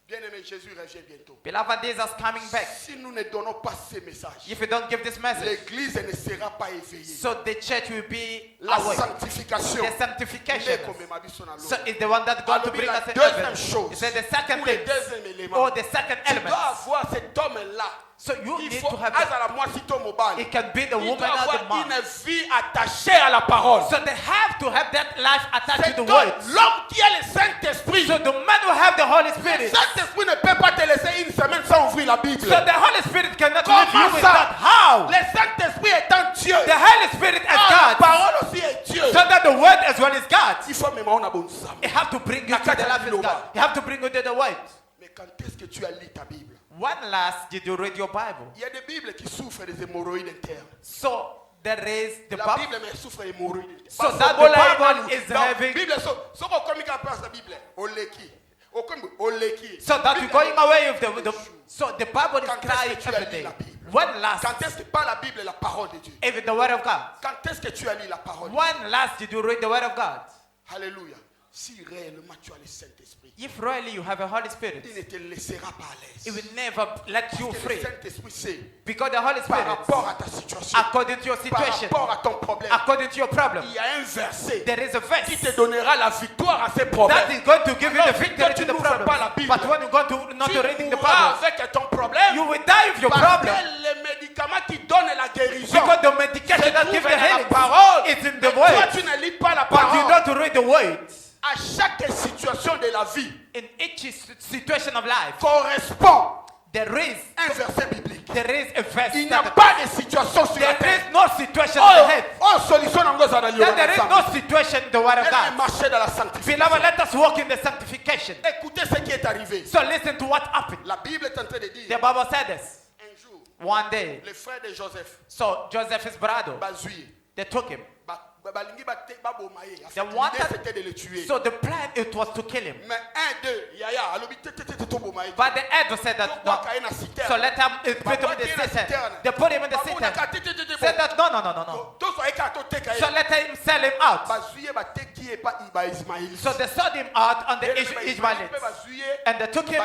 Bien-aimé, Jésus revient bientôt. Beloved, Jesus is coming back. Si nous ne donnons pas ces messages, If you don't give this message, l'Église ne sera pas éveillée. so the church will be La awake. sanctification, The sanctification. so So it's the one that's going to bring us deuxième heaven. chose, It's the second ou le thing, deuxième élément, or the second tu element. dois avoir cet homme-là So you Il need faut to have that. azala mwasi to mobali. It can be the Il woman doit or the avoir man. une vie attachée à la parole. So they have to have that life attached C'est to the donc words. l'homme qui a le Saint-Esprit. So the man who have the Holy Le Spirit. Saint-Esprit ne peut pas te laisser une semaine sans ouvrir la Bible. So the Holy Spirit cannot Comment leave you with ça? that. How? Le Saint-Esprit étant Dieu. The Holy Spirit as La God. parole aussi est Dieu. So that the word as well is God. Il faut même avoir bon sens. You have to bring you to the life of God. You have to bring you to the word. Mais quand est-ce que tu as lu ta Bible? When last did you read your Bible? Il y a des Bibles qui souffrent des hémorroïdes internes. So there is the La Bible. Bible mais souffre d'hémorroïdes internes. So that the Bible is having. Bible so comme il passe la Bible, oleki. Oleki. So that you're going away with the so the Bible is Quand est-ce crying que tu as every lu day. la Bible? When last? Quand est-ce que pas la Bible est la parole de Dieu? Even the word of God. Quand est-ce que tu as lu la parole? When last did you read the word of God? Alléluia. Si réellement tu as le Saint-Esprit, If really you have a Holy Spirit, il ne te laissera pas à l'aise. it will never let you Parce que free. le Saint-Esprit sait Because the Holy par Spirit, rapport à ta situation, according to your par situation, rapport à ton problème, according to your problem, il y a un verset there is a qui te verse donnera la victoire à ces that problèmes. is going to give you Alors, the si victory tu to the n'ouvres problem. pas la Bible, But when you go to not to reading the Tu mourras Bible, avec ton problème. you will die with your Parce problem. que les médicaments qui donnent la guérison Because the medication that gives the dans la healing parole. is in Mais the toi, word. tu ne lis pas la But you parole. know to read the word. À chaque situation de la vie In each situation of life, correspond there is un verset biblique. a verse. Il n'y a That pas de situation sur la there terre. is no situation in the head. Oh, solution en gros, ça n'a That there is no situation in the word of Elle God. marchait dans la sanctification. Beloved, let us walk in the sanctification. Écoutez ce qui est arrivé. So listen to what happened. La Bible est en train de dire The Bible said this. un jour, One day, les frères de Joseph, so Joseph's brother, Bazuye, they took him. balingi bate babomaye. En fait, They wanted- l'idée c'était de le tuer. So the plan it was to kill him. Mais un, deux, yaya, alobi tete to bomaye. But the elder said that no. So let them put him in the cistern. They put him in the cistern. Said that no. So let him sell him out. So they sold him out on the Ishmaelites. And they took him.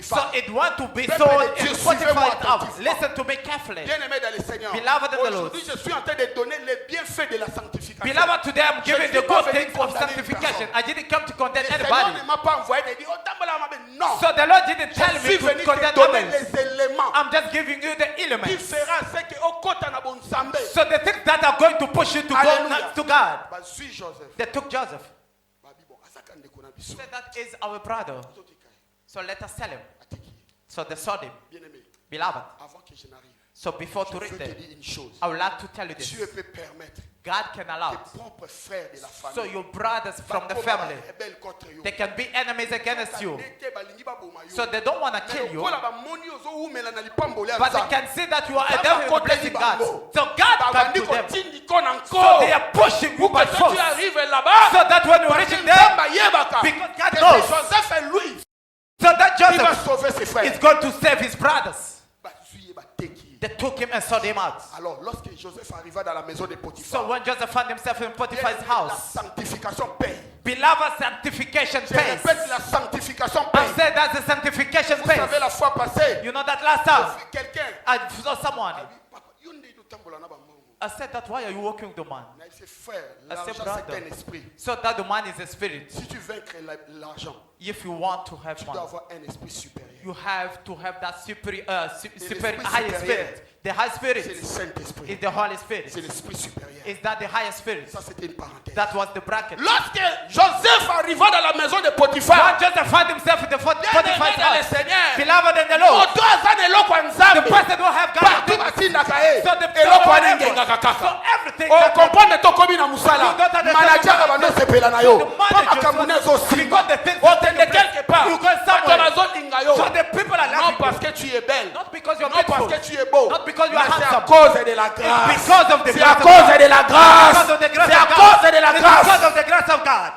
So it want to be sold in Potiphar's house. Listen to me carefully. Bien-aimé dans le Seigneur. Beloved in the Lord. Aujourd'hui, je suis en train de donner les bienfaits de la sanctification. Beloved, today I'm giving Je the suis pas good venu things of condamner une sanctification. personne. I didn't come to condemn Le Seigneur anybody. ne m'a pas envoyé de dire, oh, Tambola m'a dit, non. So the Lord didn't tell Je me suis to venu condemn te donner others. les éléments I'm just giving you the qui elements. fera ce que au côté na bon Nzambe. So the things that are going to push you to go Hallelujah. next to God. Bah, suis Joseph. They took Joseph. Babi, bon, asaka ndeko na biso. Said that is our brother. So let us sell him. Atiki. So they sold him. Bien-aimé, Beloved. avant que je n'arrive, So before to je read veux te them, dire une chose. I would like to tell you this. Dieu peut permettre God can allow. tes propres frères de la So famille. your brothers from the family, rebelle contre yo. they can be enemies against you. Nete balingi baboma yo. So they don't want to Mais kill you. lokola bamoni ozowumela na lipamboli ya But they Nzambe. can see that you are a Baba devil in kote blessing God. libango. So God comes Babandi to them. kotindiko na So encore. they are pushing you Pour by que force. tu arrives là-bas. So that when you Parce reach que there, Nzambe ayebaka because God que knows. c'est Joseph et lui, so that il va Joseph sauver ses frères. is going to save his brothers. Bazuye bateki. They took him and sold him out. Alors, lorsque Joseph arriva dans la maison de So Potiphar, when Joseph found himself in Potiphar's la house, sanctification paye. beloved, sanctification Je pays. répète, la sanctification I paye. said that the sanctification Vous pays. savez, la fois passée, You know that last j'ai time vu quelqu'un. I saw someone. Papa, you need to tambola na bamongo. I said that why are you walking with the man? Mais il dit, frère, I said, l'argent brother. c'est un esprit. So that the man is a spirit. Si tu vaincre l'argent, If you want to have tu dois one, avoir un esprit supérieur. you have to have that l'esprit higher supérieur, spirit. The high C'est le spirit Saint-Esprit. is the Holy Spirit. C'est l'esprit supérieur. Is that the higher spirit? Ça, c'était une parenthèse. That was the bracket. Lorsque Joseph arriva dans la maison de When Potiphar, Joseph found himself in the bien-aimé Potiphar's dans le house, Seigneur, beloved in the Lord, moto aza na eloko ya the Nzambe, person who have God, partout batindaka ye, so the eloko wana whatever. engengaka So kaka. everything that Okomprendre tokomi na mosala, You don't understand manager the bando sepela na yo, The po manager makambo ne ezosimba, because the things that okende take place, quelque part, you go bato somewhere. bazolinga yo, So the people are non laughing parce you. que tu es belle, Not because you're non parce beautiful. que tu es beau, Not because you are mais c'est à handsome. cause de la grâce. It's because of the C'est à grace of cause God. de la grâce. Because of the grace C'est à of God. cause de la It's because grâce. of the grace of God.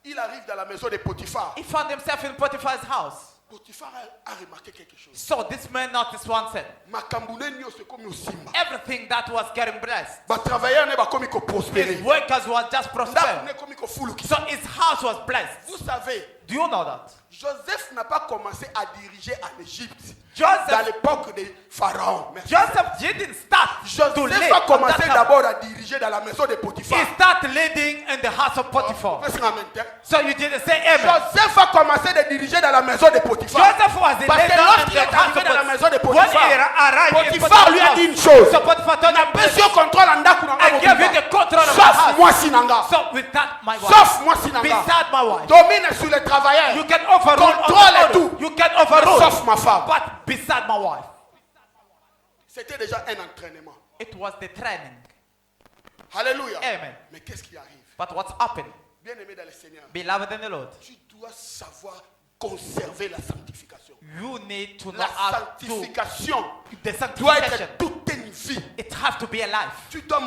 Il arrive dans la maison de Potiphar. He found himself in Potiphar's house. Potiphar a remarqué quelque chose. So this man noticed one thing. Makambo ne nyonso ekomi osimba. Everything that was getting blessed, Batravailleur ne bakomi ko prospérer. his workers was just Ndako prosper. ne ekomi ko fulukisa. So his house was blessed. Vous savez, Do Do you know that? Joseph n'a pas commencé à diriger en Égypte Joseph- dans l'époque des pharaons. Merci. Joseph didn't start to lead Joseph a on commencé that time. d'abord à diriger dans la maison de Potiphar. He started leading in the house of Potiphar. Est-ce qu'on amen, hein? So you didn't say amen. Joseph a commencé de diriger dans la maison de Potiphar. Joseph was the Parce que leader in lorsqu'il the est house arrivé of dans la maison de Potiphar. When Potiphar, he arrived in Potiphar lui a dit une chose. so Potiphar told him, Monsieur contrôle en ndaku nanga I give you mobimba. the control of my Sauf house. moi Sinanga. So without my wife. Sauf moi Sinanga. Beside my wife. Domine sur les travailleurs. You can overrule Contrôle all et tout. You can overrule. Sauf ma femme. But beside my wife. C'était déjà un entraînement. It was the training. Alléluia. Amen. Mais qu'est-ce qui arrive? But what's happened? Bien aimé dans le Seigneur. Beloved in the Lord, Tu dois savoir conserver la sanctification. you need to know La how to sanctification the doit sanctification. être toute une vie. It has to be alive. Tu dois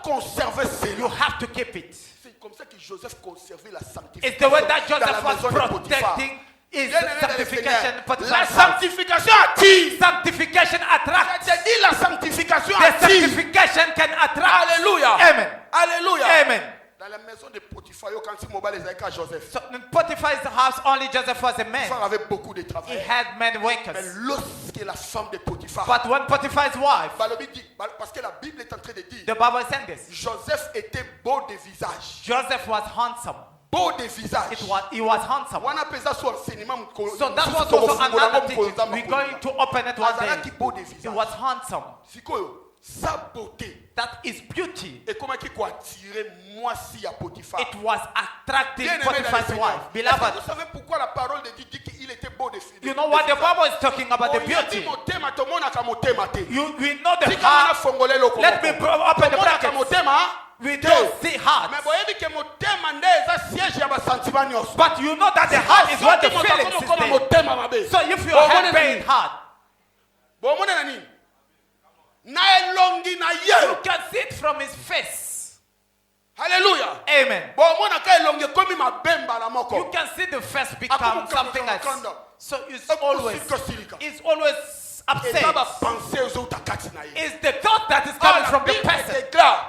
conserver You cela. have to keep it. C'est comme ça que Joseph conservait la It's sanctification the way that dans la Joseph was maison de Potiphar. protecting his Bien aimé dans le sanctification. Seigneur, Potiphar's la house. sanctification attire. Sanctification attracts. Je te dis, la sanctification The attire. sanctification can attract. Alléluia. Amen. Alléluia. Amen. Dans la maison de Potiphar, quand il m'a les avec Joseph, So in Potiphar's house, only Joseph was a man. Potiphar avait beaucoup de He travail. had many Mais workers. lorsque la femme de Potiphar, But when Potiphar's wife, Balobi dit, parce que la Bible est en train de dire, the Bible is saying this, Joseph était beau de visage. Joseph was handsome. Beau de visage. He was handsome. On appelle ça son enseignement. So that was also another thing. We're going to open it one Azalaki day. beau de He visage. was handsome. Sikoyo, sa beauté. That is beauty. Et comment qu'il a attiré moi si à Potiphar. It was attracting Bien aimé dans le Potiphar's Seigneur. wife. Est-ce que Beloved, vous savez pourquoi la parole de Dieu dit qu'il était beau de visage? you know what the Bible is talking about, the beauty. We know the heart. Let me open the brackets. We don't see heart. But you know that the heart is what the feelings is there. So if your heart being hard, you can see it from his face. Hallelujah. Amen. You You can see the face become something else. So it's always upset. It's the thought that is coming from the person.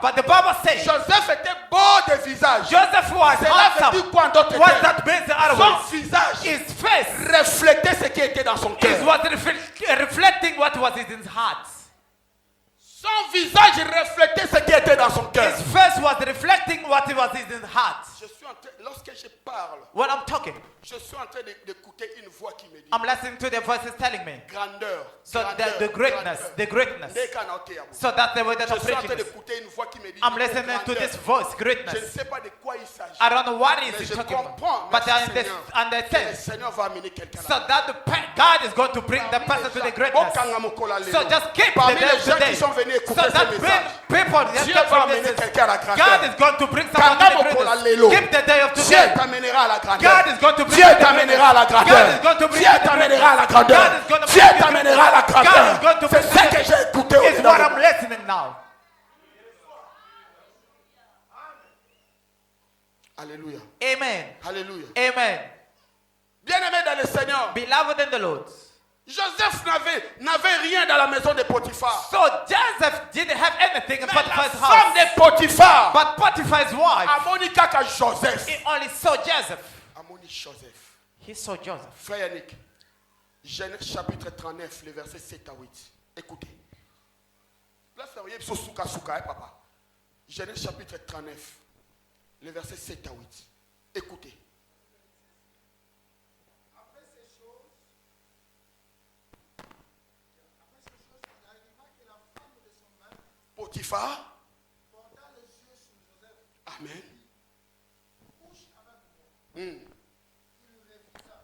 But the Bible says Joseph était beau de visage. Joseph was handsome. What that means the other Son way? visage His face reflétait ce qui était dans son is cœur. what reflecting what was in his heart. Son visage reflétait ce qui était dans son cœur. His face was reflecting what was in his heart. Je suis en train, lorsque je parle, When I'm talking, je suis en train d'écouter une voix qui me dit I'm listening to the voices telling me. grandeur. So grandeur, the greatness, grandeur. the greatness. Dès qu'on a été à vous. So that's the way that Je I'm suis en train preaching. d'écouter une voix qui me dit I'm listening to grandeur. this voice, Je ne greatness. sais pas de quoi il s'agit. I don't know what is Mais he je talking about. comprends, But I merci Seigneur, que le understand. Seigneur va amener quelqu'un So là. that God is going to bring the person to the greatness. So just keep the Parmi day les gens today. qui sont venus So écouter ce that message, people that Dieu get va from amener this, quelqu'un à la God grandeur. is going to bring someone to the greatness. Keep the day of Dieu today. t'amènera à la grandeur. God is going to bring Dieu you to the t'amènera à la greatness. grandeur. God is going to bring Dieu you to the t'amènera à la greatness. grandeur. God is going to Dieu bring you to the t'amènera à la greatness. God is grandeur. going to C'est bring ce you que to j'ai the écouté greatness. It's au-dedans what de I'm moi. listening now. Alléluia. Amen. Alléluia. Amen. Bien-aimé dans le Seigneur, Beloved in the Lord. Joseph n'avait rien dans la maison de Potiphar. So Joseph didn't have anything in Mais la Potiphar's femme house. de Potiphar But Potiphar's wife, a moni kaka Joseph. he only saw Joseph. A moni Joseph. He saw Joseph. Frère Yannick, Genèse chapitre 39, les versets 7 à 8. Écoutez. Là, ça voyez, souka souka, papa. Genèse chapitre 39, les versets 7 à 8. Écoutez. Potiphar. Amen.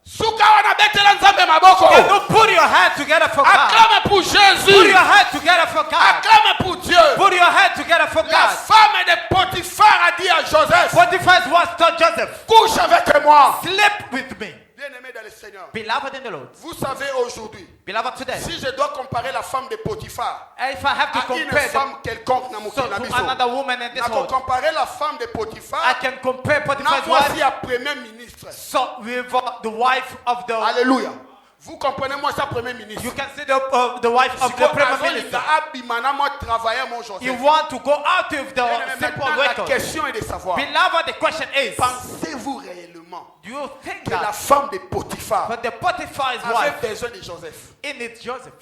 Souka wana betela nzambe maboko. Can you put your hand together for God? Acclame pour Jésus. Put your hand together for God. Acclame pour Dieu. Put your hand together for La God. femme de Potiphar a dit à Joseph, Potiphar's wife told Joseph, couche avec moi. sleep with me. Bien-aimé dans le Seigneur, Beloved in the Lord. vous savez aujourd'hui, Beloved today. si je dois comparer la femme de Potiphar If I have to à une compare femme quelconque dans mon to pays, another woman in this world, comparer la femme de I Potiphar, can compare na Potiphar's voici wife la première ministre. so with the wife of the. Alléluia. Vous comprenez moi sa première ministre. You can see the wife of the prime minister. You want to go out with the simple Maintenant, la workers. question est de savoir, Beloved, the question is, pensez-vous réellement réellement Do you think que la that femme de Potiphar but the Potiphar's avait wife besoin de Joseph? in it Joseph?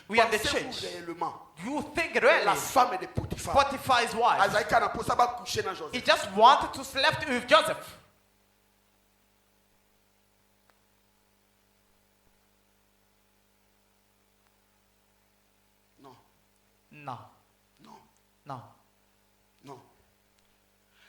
We are the church. réellement Do you think la really femme de Potiphar Potiphar's wife? azalaki na posa bakoucher na Joseph? He just wanted to sleep with Joseph. Non, No, non, no. non.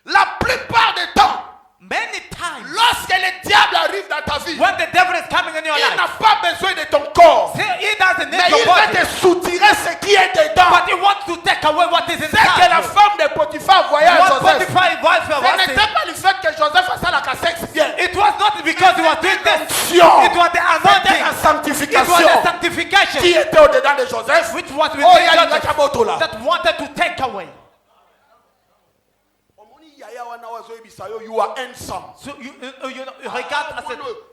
La plupart des temps, Many times lorsque le diable arrive dans ta vie, when the devil is coming in your il n'a life, pas besoin de ton corps, he doesn't need mais your il veut body, te soutirer ce qui est dedans. but he wants to take away what is C'est que la inside. femme de Potiphar voyait à What Joseph. Potiphar's wife Ce was n'était pas le fait que Joseph fasse la sexe bien. it was not because he was doing this. L'onction. It was the C'était la anointing. It was sanctification the sanctification qui était au-dedans de Joseph. which was Oh, il y a within une Joseph kaboto là. that wanted to take away. You are handsome. So you regard as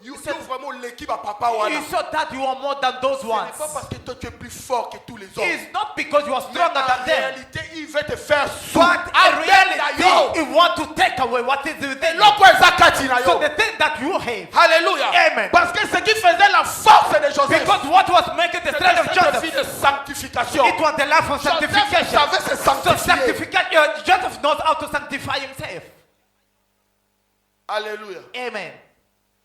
You said, vraiment l'équipe à papa wana. you saw that you are more than those Ce ones. n'est pas parce que toi tu es plus fort que tous les autres. It's not because you are Mais stronger en than them. réalité, il veut te faire But souffrir. in reality, he wants to take away what is within you. So the thing that you have, Alléluia. Amen. Parce que ce qui faisait la force de Joseph, because what was making the strength of c'était cette vie Joseph, de sanctification. it was the life of Joseph sanctification. savait se So sanctifier. Joseph knows how to sanctify himself. Alléluia. Amen.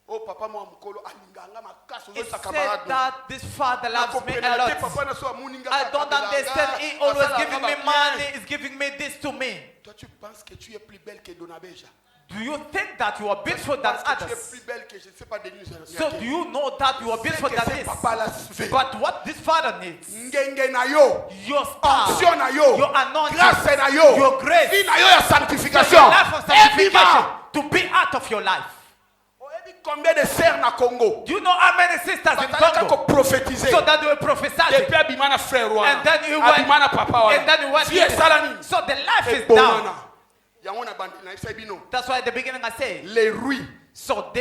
Oh papa moi mukolo alinganga makasi It ozo sa said camarade. that this father loves me a lot. Papa na so amuninga. I don't understand. He always giving me money. He's giving me this to me. Toi tu penses que tu es plus belle que Donabeja? Do you think that you are beautiful than Tu es others? plus belle que je ne sais pas Denise. So do you know that you are beautiful than this? Papa la fait. But what this father needs, Ngenge na yo. your star, Onction na yo. your anointing, Grâce na yo. your grace, Vie na yo ya your sanctification. life of sanctification to be out of your life. Combien de sœurs na Congo? Do you know how many sisters in Congo? Prophétiser. So that they will prophesy. Depuis abimana frère wana. And then you went, abimana papa wana. and then you went. Vie esalani. So the life is Bonana. down. Yango na bandi na isebino. That's why at the beginning I say, Les rues. so Peu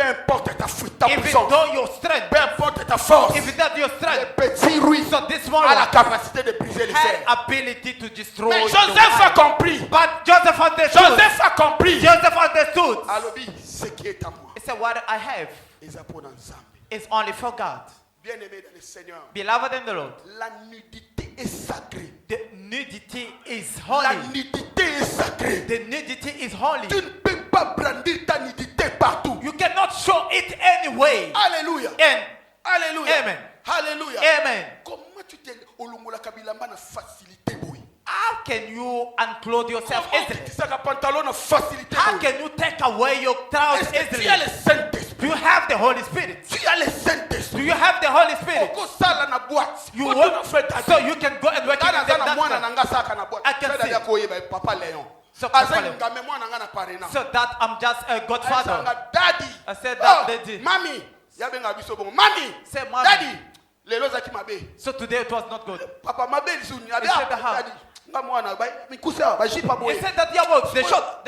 importe ta ta even puissance. though your strength, Peu importe ta force. if that your Les strength, petits rues so this one a la had capacité de briser les fer. ability to destroy. Mais the Joseph a world. compris. But Joseph understood. Joseph a compris. Joseph understood. Alobi, ce qui est à moi. He said, what I have Ils apprennent ensemble. is only for God. Bien-aimé dans le Seigneur, Beloved in the Lord, la nudité est sacrée. the nudity is La holy. nudité est sacrée. The nudity is holy. Tu ne peux pas brandir ta nudité partout. You cannot show it anyway. Alléluia. And Alléluia. Amen. Alléluia. Amen. Comment tu t'es olongola kabilamba na facilité boy? How can you unclothe yourself Comment tu easily? t'es pantalon na facilité How boy? can you take away your trousers Est-ce que tu easily? as le Saint-Esprit? Do you have the Holy Spirit? Tu as le Do Saint-Esprit. you have the Holy Spirit? Oko sala na boîte. You Oko work, na fait ta so you can go and work in Kana zana mwana the nanga saka na boîte. I can Feda see. ya koyeba papa Léon. So, Papa Azali Léon. ngame mwana nanga na parena. So that I'm just a godfather. Asanga, daddy. I said that Oh, daddy. Mami. Yabenga biso bongo. Mami. Say, mommy. Daddy. Lelo zaki mabe. So today it was not good. Papa mabe lisuni. He said the house. Daddy. Nga mwana ba mikusa ba jipa He boye. said that yeah, well, they shot.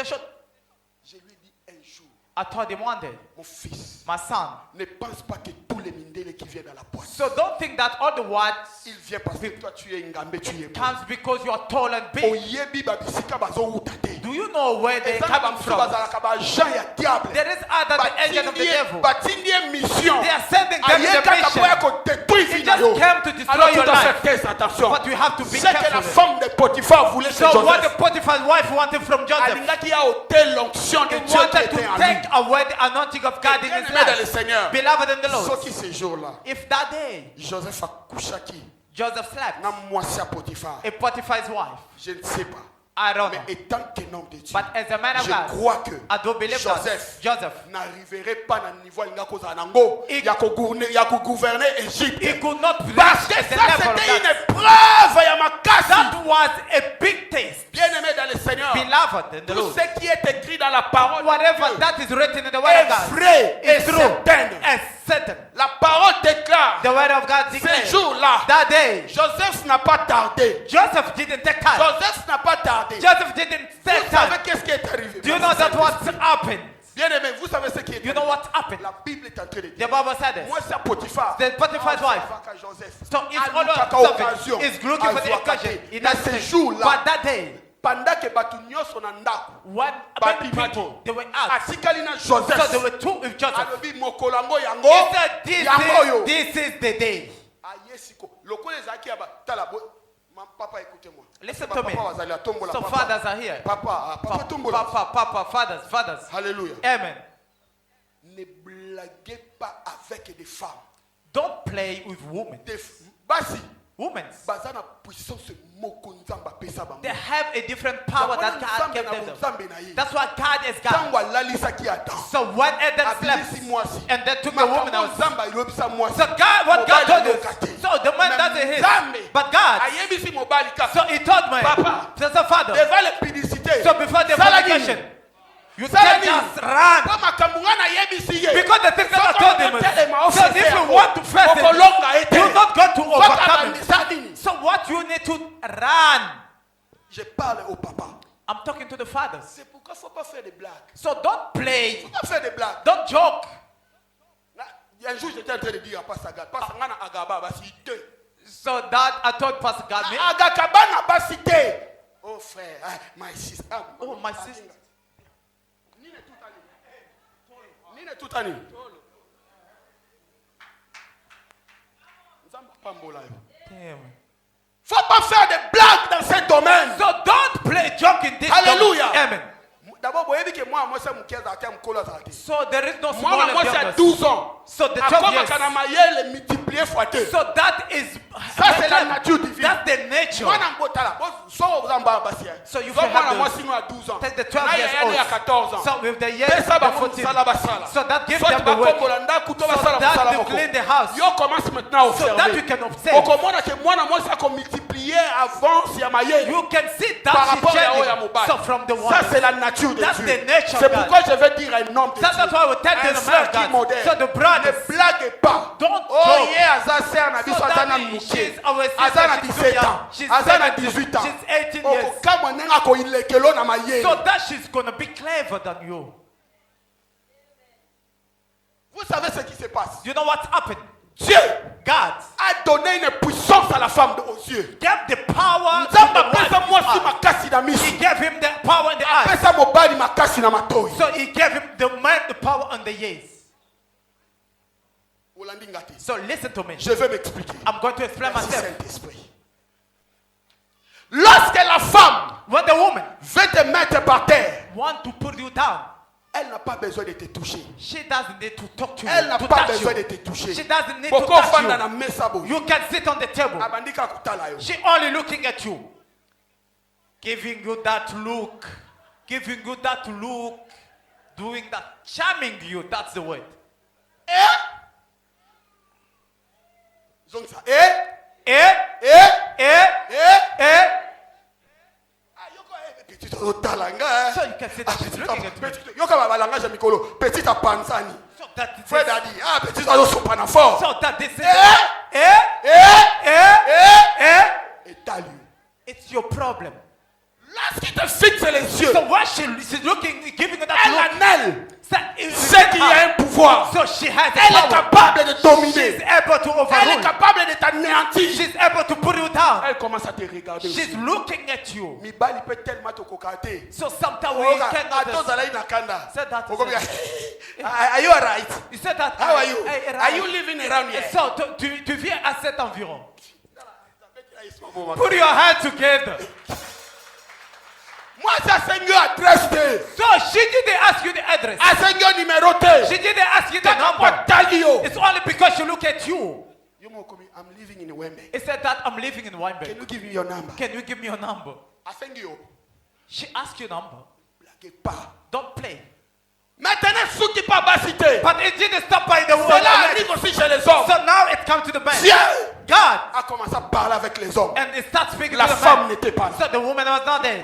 Je lui dis un jour, I told him one day, mon fils, my son. ne pense pas que tous les mindele qui viennent dans la boîte, So don't think that all the words il vient parce que toi tu es ngambe, tu es bon. comes because you are tall and big. Oyebi ba bisika bazo utate. Do you know where they Ezana coming ba from? bazalaka ba Jean ya diable. There is other the agent of the devil. Batindie mission. They are sending them in the Ayeka kapoya mission. ko détruire He vie na just yo. came to destroy Alors your tu dois life. faire très attention. But you have to be C'est que la careful. femme de Potiphar voulait chez So what the Joseph. Potiphar's wife wanted from Joseph, Alingaki a ôté l'onction de he Dieu qui wanted était en to lui. take away the anointing of God in his Bien-aimé dans le life. Seigneur. Beloved in the Lord, Soki ce jour-là, if that day Joseph a couchaki Joseph slept, na mwasi ya Potiphar. a Potiphar's wife, Je ne sais pas. I don't Mais know. étant qu'un homme de Dieu, But as a man of je God, crois que I do believe that Joseph, n'arriverait pas à niveau alinga kozala nango He- ya kogouverner Égypte. he could not reach Parce que at the ça level of c'était une that. épreuve ya makasi. That was a big taste. Bien-aimé dans le Seigneur, Beloved in the tout Lord, ce qui est écrit dans la parole whatever de Dieu that is written in the Word of est God vrai et is true certain. and certain. La parole déclare, The Word of God ce declares jour-là, that day, Joseph n'a pas tardé. Joseph didn't take time. Joseph n'a pas tardé. Joseph didn't take Vous savez time. qu'est-ce qui est arrivé? Do you know that what happened? Bien-aimé, vous savez ce qui est You arrivé? know what happened? La Bible est en train de The dire. Bible said this. Moi, c'est Potiphar. The Potiphar's wife. Joseph. So it's Alukaka always occasion. is looking for the Azuakate. occasion. It Mais doesn't ce say. jour-là, But that day, pendant que batu nyonso na ndako when many people they were out, atikali na so Joseph they were two with Joseph. alobi mokolo yango yango He said, yango yo this is the day. ayesiko lokola ezalaki ya tala papa écoutez-moi Listen to me. papa wazali atombola So papa fathers are here. papa tombola Papa, fathers. Alléluia. Amen. Ne blaguez pas avec des femmes. Don't play with women. Basi Women. baza na puissance moko nzamba pesa bango. They have a different power that God gave them. That's why God is God. Tango alalisaki Adam. So when Adam slept and they took the woman out, so God, what God told us, so the man doesn't hit, but God, so he told me, so the father, so before the fornication, you can't just run, because the things that I told him, so if you want to face it, you're not going to overcome it. So what you need to run. Je parle au papa. I'm talking to the fathers. C'est pourquoi faut pas faire des blagues. So don't play. Faut pas faire des blagues. Don't joke. Un jour j'étais en train de dire à Pastor Gad, Pastor Ngana Agaba basite. So that I told Pastor God. Agakabana basite. Oh frère, my sister. Oh my sister. Nine tout année. Nzamba pambola yo. Damn. Faut pas faire des blagues dans ce domaine. So don't play joke in this. Hallelujah. Amen. D'abord, vous voyez que moi c'est mon cœur à mkolo zaki. So there is no small Moi c'est 12 ans. So the 12 years. Comme mayele multiplié fois 2. So that is Ça c'est la nature divine. That's the nature. Moi n'ambotala. So vous en bas bassia. So you have moi sinon à 12 ans. Take the 12 years old. À 14 ans. So with the years the 14. So that gives them the work. So that to clean the house. Yo commence maintenant à observer. So that you can observe. Au comment que moi ça qu'on multiplié avant si à mayele. You can see Par that rapport à changing. So from the one. Ça c'est la nature de That's Dieu. the nature. C'est pourquoi je vais dire à un homme de Dieu. That's why we tell Un the frère man qui est God. moderne. So the brothers. Ne blaguez pas. Don't Oh joke. yeah, Azazé na biso So azana that muke. she's our sister, Azana she's 17 young. ans. She's Azana 17, 18 ans. she's 18 years. Kama nenga ko ilekelo na mayele. So that she's gonna be clever than you. Vous savez ce qui se passe? You know what's happened? Dieu God a donné une puissance à la femme aux yeux. gave the power to Nzamba the pesa wife. mwasi makasi na He miso. gave him the power in the eyes. Pesa mobali makasi na matoi. So he gave him the man the power on the ears. Olandi ngati. So listen to me. Je vais m'expliquer. I'm going to explain Merci myself. Saint-Esprit. Lorsque la femme When the woman veut te mettre par terre, want to put you down, elle n'a pas besoin de te toucher. she doesn't need to talk to Elle you, n'a to pas touch besoin de you. te toucher. She doesn't need to Pourquoi touch fanda na you. mesa bo? You can sit on the table. Abandika kutala yo. She only looking at you, giving you that look, doing that, charming you. That's the word. Zonza. So you can see that she's looking at me. Yoka balangage mikolo. Petit a panzani. So that this Fred a dit, petit a sopana fort. so that this is Étalue. it's your problem. Lorsqu'il te fixe les yeux, So when she's looking, giving you that elle look, en elle, c'est c'est qu'il y a un pouvoir. So she has the Elle est power. capable de She's dominer. able to Elle est overrule. capable de t'anéantir. She's able to put you down. Elle commence à te regarder. She's looking at you. Mibali peut tellement te kokate. So sometimes we cannot. Atozala inakanda. Said that. Are you alright? You said that. How are you? Hey, Are you living around here? So tu viens à cet environ. Put your hands together. Moi, c'est Seigneur adresse. So she didn't ask you the address. À Seigneur numéroté. She didn't ask you the number. It's only because she look at you. I'm living in Wembe. He said that I'm living in Can Weinberg. you give me your number? Can you give me your number? À Seigneur. She asked you number. Blaguez pas. Don't play. Maintenant, ce qui pas basité. But it didn't stop by the word. Cela arrive aussi chez les hommes. So now it comes to the man. Dieu God. a commencé à parler avec les hommes. And it starts speaking La to the femme man. n'était pas là. So the woman was not there.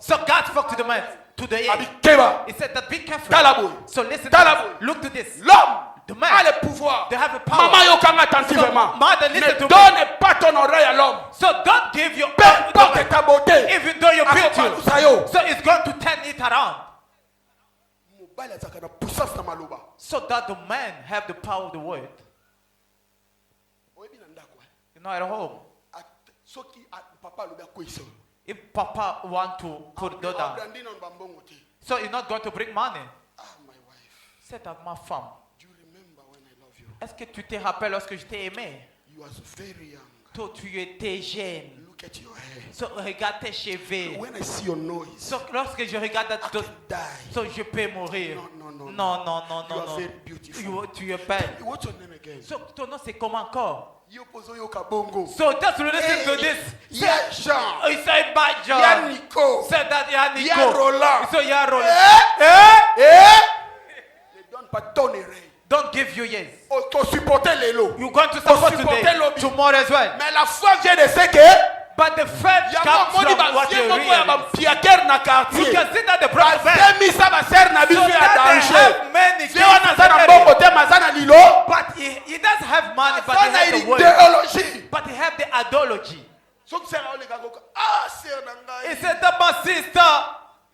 So God spoke to the man. To the ear. Keba. He said that be careful. Talabou. So listen. Talabou. Look to this. L'homme The man. a le pouvoir. They have the power. Maman yokanga attentivement. So, mother, listen Ne to me. donne pas ton oreille à l'homme. So don't give your Peu importe ta beauté. even though you built you. Akopalusayo. So it's going to turn it around. Mobile azaka na puissance na maloba. So that the man have the power of the word. Oyebi na ndako. You know, at home. Soki papa alobi akwisa. If Papa want to put the down, so he's not going to bring money. Ah, my wife. C'est à ma femme. Do you remember when I love you? Est-ce que tu te rappelles lorsque je t'ai aimé? You was very young. Toi, tu étais jeune. Look at your hair. So, regarde tes cheveux. When I see your noise, So, lorsque je regarde I ton... can die. So, je peux mourir. No, no, no, Non, non, non, You non, are non. very beautiful. Tu es belle. What's your name again? So, ton nom, c'est comment encore? Yopozo Yokabongo. So, just listen to this. Yeah, Jean. He said, bye, John. Yeah, Nico. So, that Nico. Yeah, Roland. So, yeah, Roland. Ne donne pas ton oreille. Don't give you yes. Tu supporter les lots. You're going to support supporter today. lobby. Tomorrow as well. Mais la foi vient de ce que But the faith ya comes moni from what you ba realize. piaker na You quartier. can see that the prophet Basemi sa ba ser na biso so ya that they danger. have many Ze wana za na things, bongo te mazana lilo. but he doesn't have money, but he Sana has the word. idéologie. But he have the ideology. So que sera ole kangoka. Ah, ser na He ngai. said that my sister,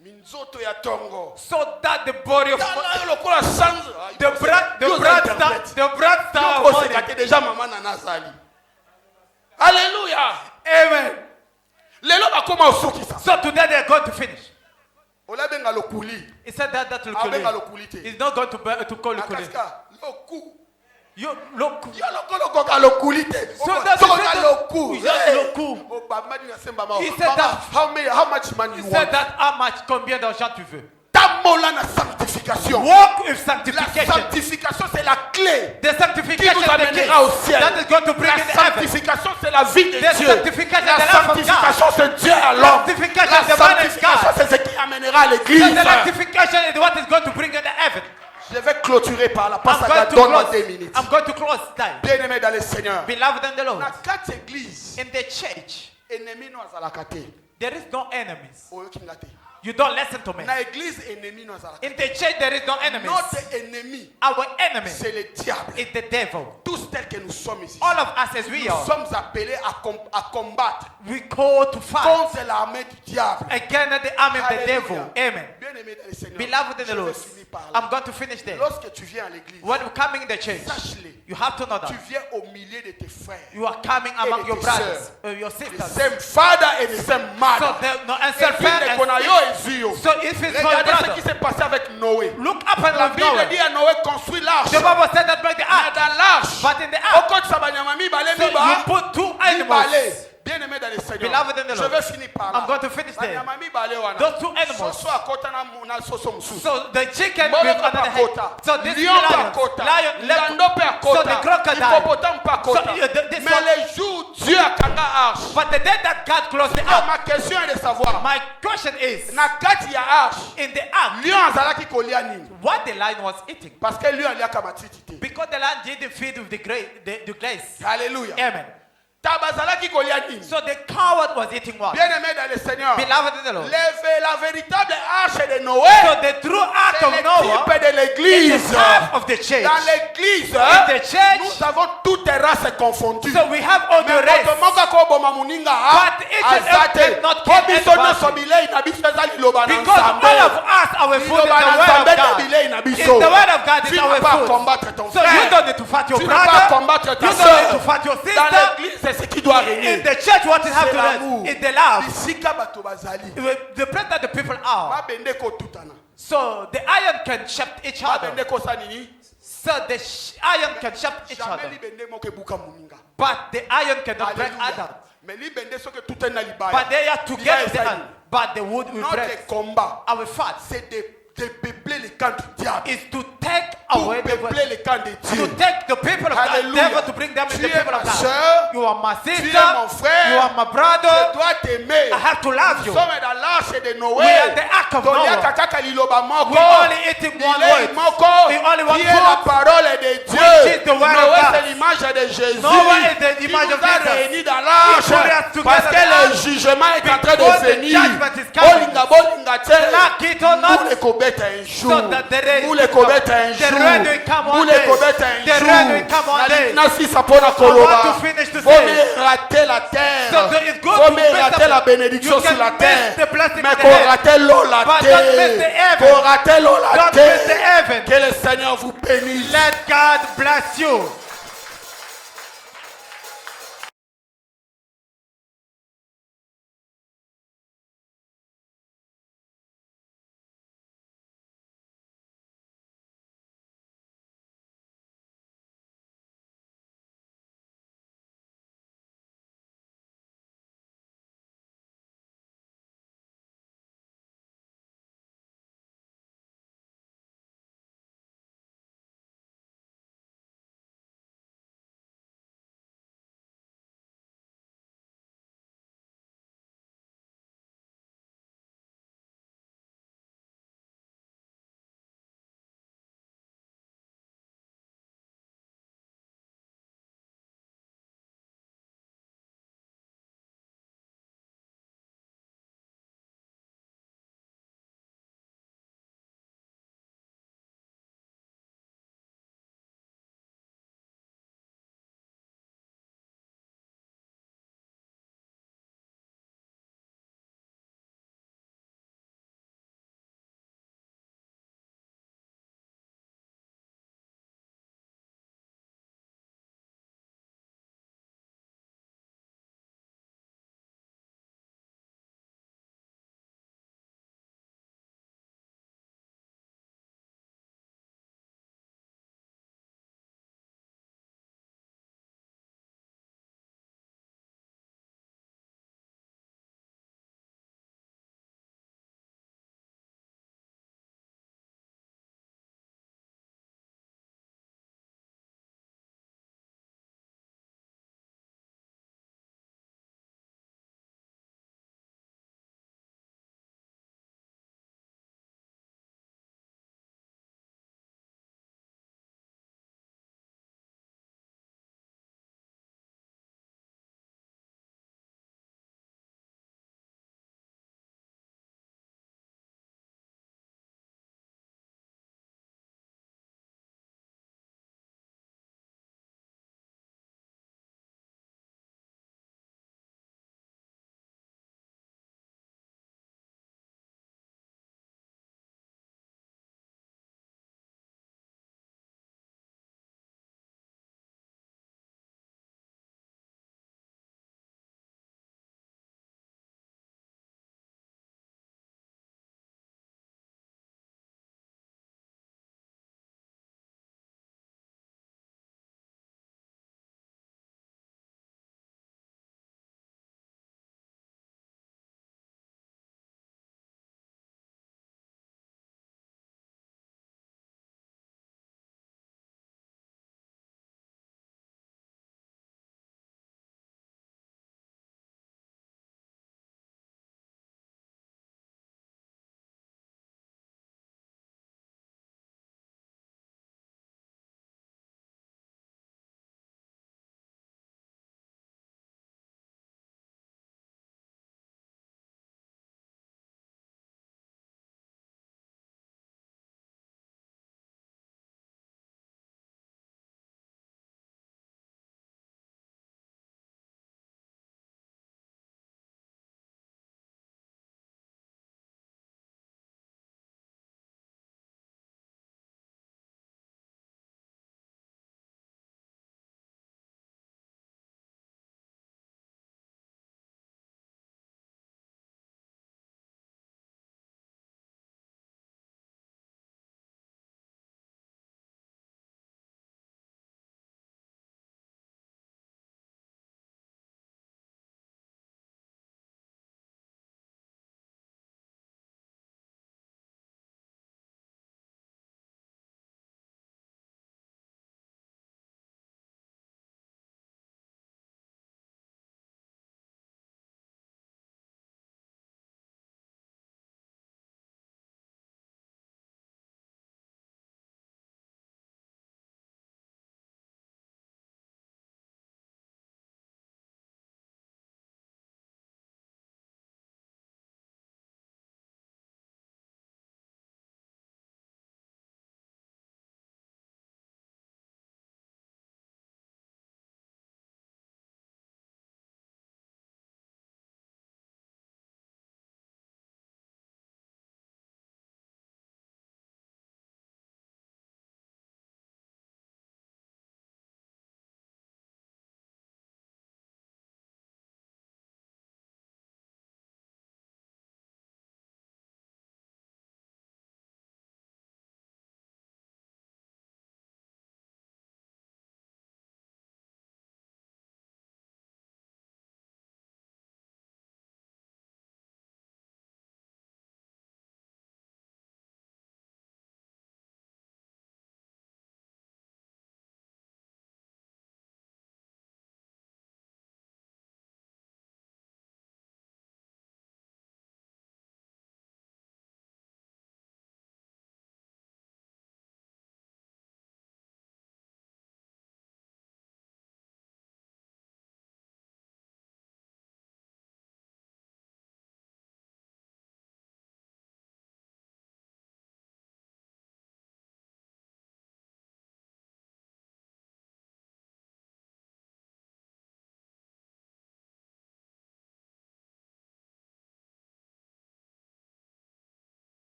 Minzoto ya tongo. so that the body of Tala yo lokola sanze. the brad star Yo of money. koseka te déjà mama na nazali. Alléluia. Amen. Lelo bakoma osukisa. So today they're going to finish. Olabenga lokuli. He said that Abenga lokuli te. He's not going to call Lukuli. Nakasika loku. You look. Yo lokolo koka lokuli te. So that's Toka the loku. He's just loku. Oh, Bamadi na semba ma. He said that- How much money He you said want? that how much, combien d'argent tu veux? Tamola na sanctification. Walk with La sanctification. sanctification c'est la clé The qui sanctification nous is the key amènera au ciel. that is going to bring La in heaven. sanctification c'est la vie de The Dieu. sanctification La is the love of sanctification c'est Dieu à l'homme. Sanctification La is the man of sanctification God. c'est ce qui amènera à So l'église. the sanctification is what is going to bring in the heaven. Je vais clôturer par la passe I'm à going to donne-moi close. 2 minutes. I'm going to close time. Bien-aimé dans le Seigneur. Beloved in the Lord. Na quatre églises, In the church, ennemi no azalaka te. there is no enemies. Oyokinga te. You don't listen to me. Na église ennemi no azalaka. In the church, there is no enemies. Notre ennemi, Our enemy c'est le diable. is the devil. Tous tels que nous sommes ici. All of us as we Nous are, sommes appelés à combattre we call to fight contre l'armée du diable. against the army of the devil. Alléluia. Amen. Bien-aimé dans le Seigneur. Beloved in Je the vais Lord, finir par là. I'm going to finish there. Lorsque tu viens à l'église, When you're coming in the church, sache-le. you have to know Tu that viens au milieu de tes frères. you are coming among de your tes brothers, your The sisters. same father and the same So mother. there no Et answer puis, les konayo parents. et zuyo. So if it's for Regardez ce brother, qui s'est passé avec Noé. look up and La look Bible Noah. dit à Noé construit l'arche. The Bible said that break the Mais ark, dans l'arche, but in the au ark, côté Sabanyama mibale so you miba, put two mibale. animals. Bien-aimé dans le Seigneur. Beloved in the Je Lord. vais finir par là. I'm going to finish there. Banyama mibale wana. Those two animals. Soso akota na soso mususu. So the chicken Molo with pa another head. kota. So this Lion pa lion, kota. lion, Ngando pa so kota. the crocodile. Hippopotame pa kota. So, this Mais one- les jours Dieu a kanga arche. But the day that God closed the Alors, ark, ma question est de savoir. my question is, Na kati ya arche, in the ark, lion azalaki kolia nini? what the lion was eating? Parce que lion aliaka matiti te. Because the lion didn't feed with the grace. Alléluia. Amen. Tabazalaki kolia nini? So the coward was eating what? Bien-aimé dans le Seigneur. Beloved in the Lord. La véritable arche de Noé, So the true ark c'est of le Noah type de is l'église. the half of the church. Dans l'église, In the church, nous avons toutes les races confondues. so we have all the Mais race. moto moko akoboma moninga But each and every azate. cannot Po kill biso anybody. nyonso bilei na biso eza liloba na Because all Nzambe. of us, our food is Liloba na the word Nzambe of te God. bilei na It's biso. the word of God is Tu our n'as pas à food. combattre ton So you frère. don't need to fight your Tu n'as pas à brother. combattre ta You don't need to soeur. fight your Dans sister. l'église, c'est ce qui doit In régner. the church, what you have C'est to l'amour. learn is the love. Bisika bato bazali. The place that the people are. Mabende kotutana. So the iron can shape each other. Mabende kosa nini? So the iron can shape each Jamais other. libende moko ebuka moninga. But the iron cannot break Alléluia. other. Mais libende soki tutana na libaya. But they are together. Libaya ezali. But the wood will break. Notre combat, Our fight c'est de peupler les camps du diable. is to take Pour away the peupler les camps de to Dieu. take the people of God, Alléluia. devil to bring them in Tu the es people ma of God. sœur. You are my Tu sister. es mon frère. You are my Je brother. dois t'aimer. I have to love Nous you. sommes dans l'arche de Noé. We are the ark of Toliaka Noah. kaka liloba moko. We only eating one Bilei word. moko. We only want Qui est la food. parole de Dieu. Which is the word of Noé, God. c'est l'image de Jésus. Noah is the Qui image nous of a Jesus. réunis dans l'arche. He put us together Parce que in the le ark. jugement est en train Because de the venir. judgment is coming. Bolinga, bolinga te. Like it or not. Nous les kobeta un jour. So that the rain Nous les kobeta un the jour. rain will come one Nous les day. kobeta un The jour. rain will come one day. Nasi sapona I koloba. want to finish to Faut say. me rater la terre. So it's good Faut to me mess rater up- la bénédiction You can sur la miss terre. the blessing Mais in the qu'on head. rate l'eau la But don't miss the terre. heaven. Qu'on rate l'eau la Don't miss the terre. heaven. Que le Seigneur vous bénisse. Let God bless you.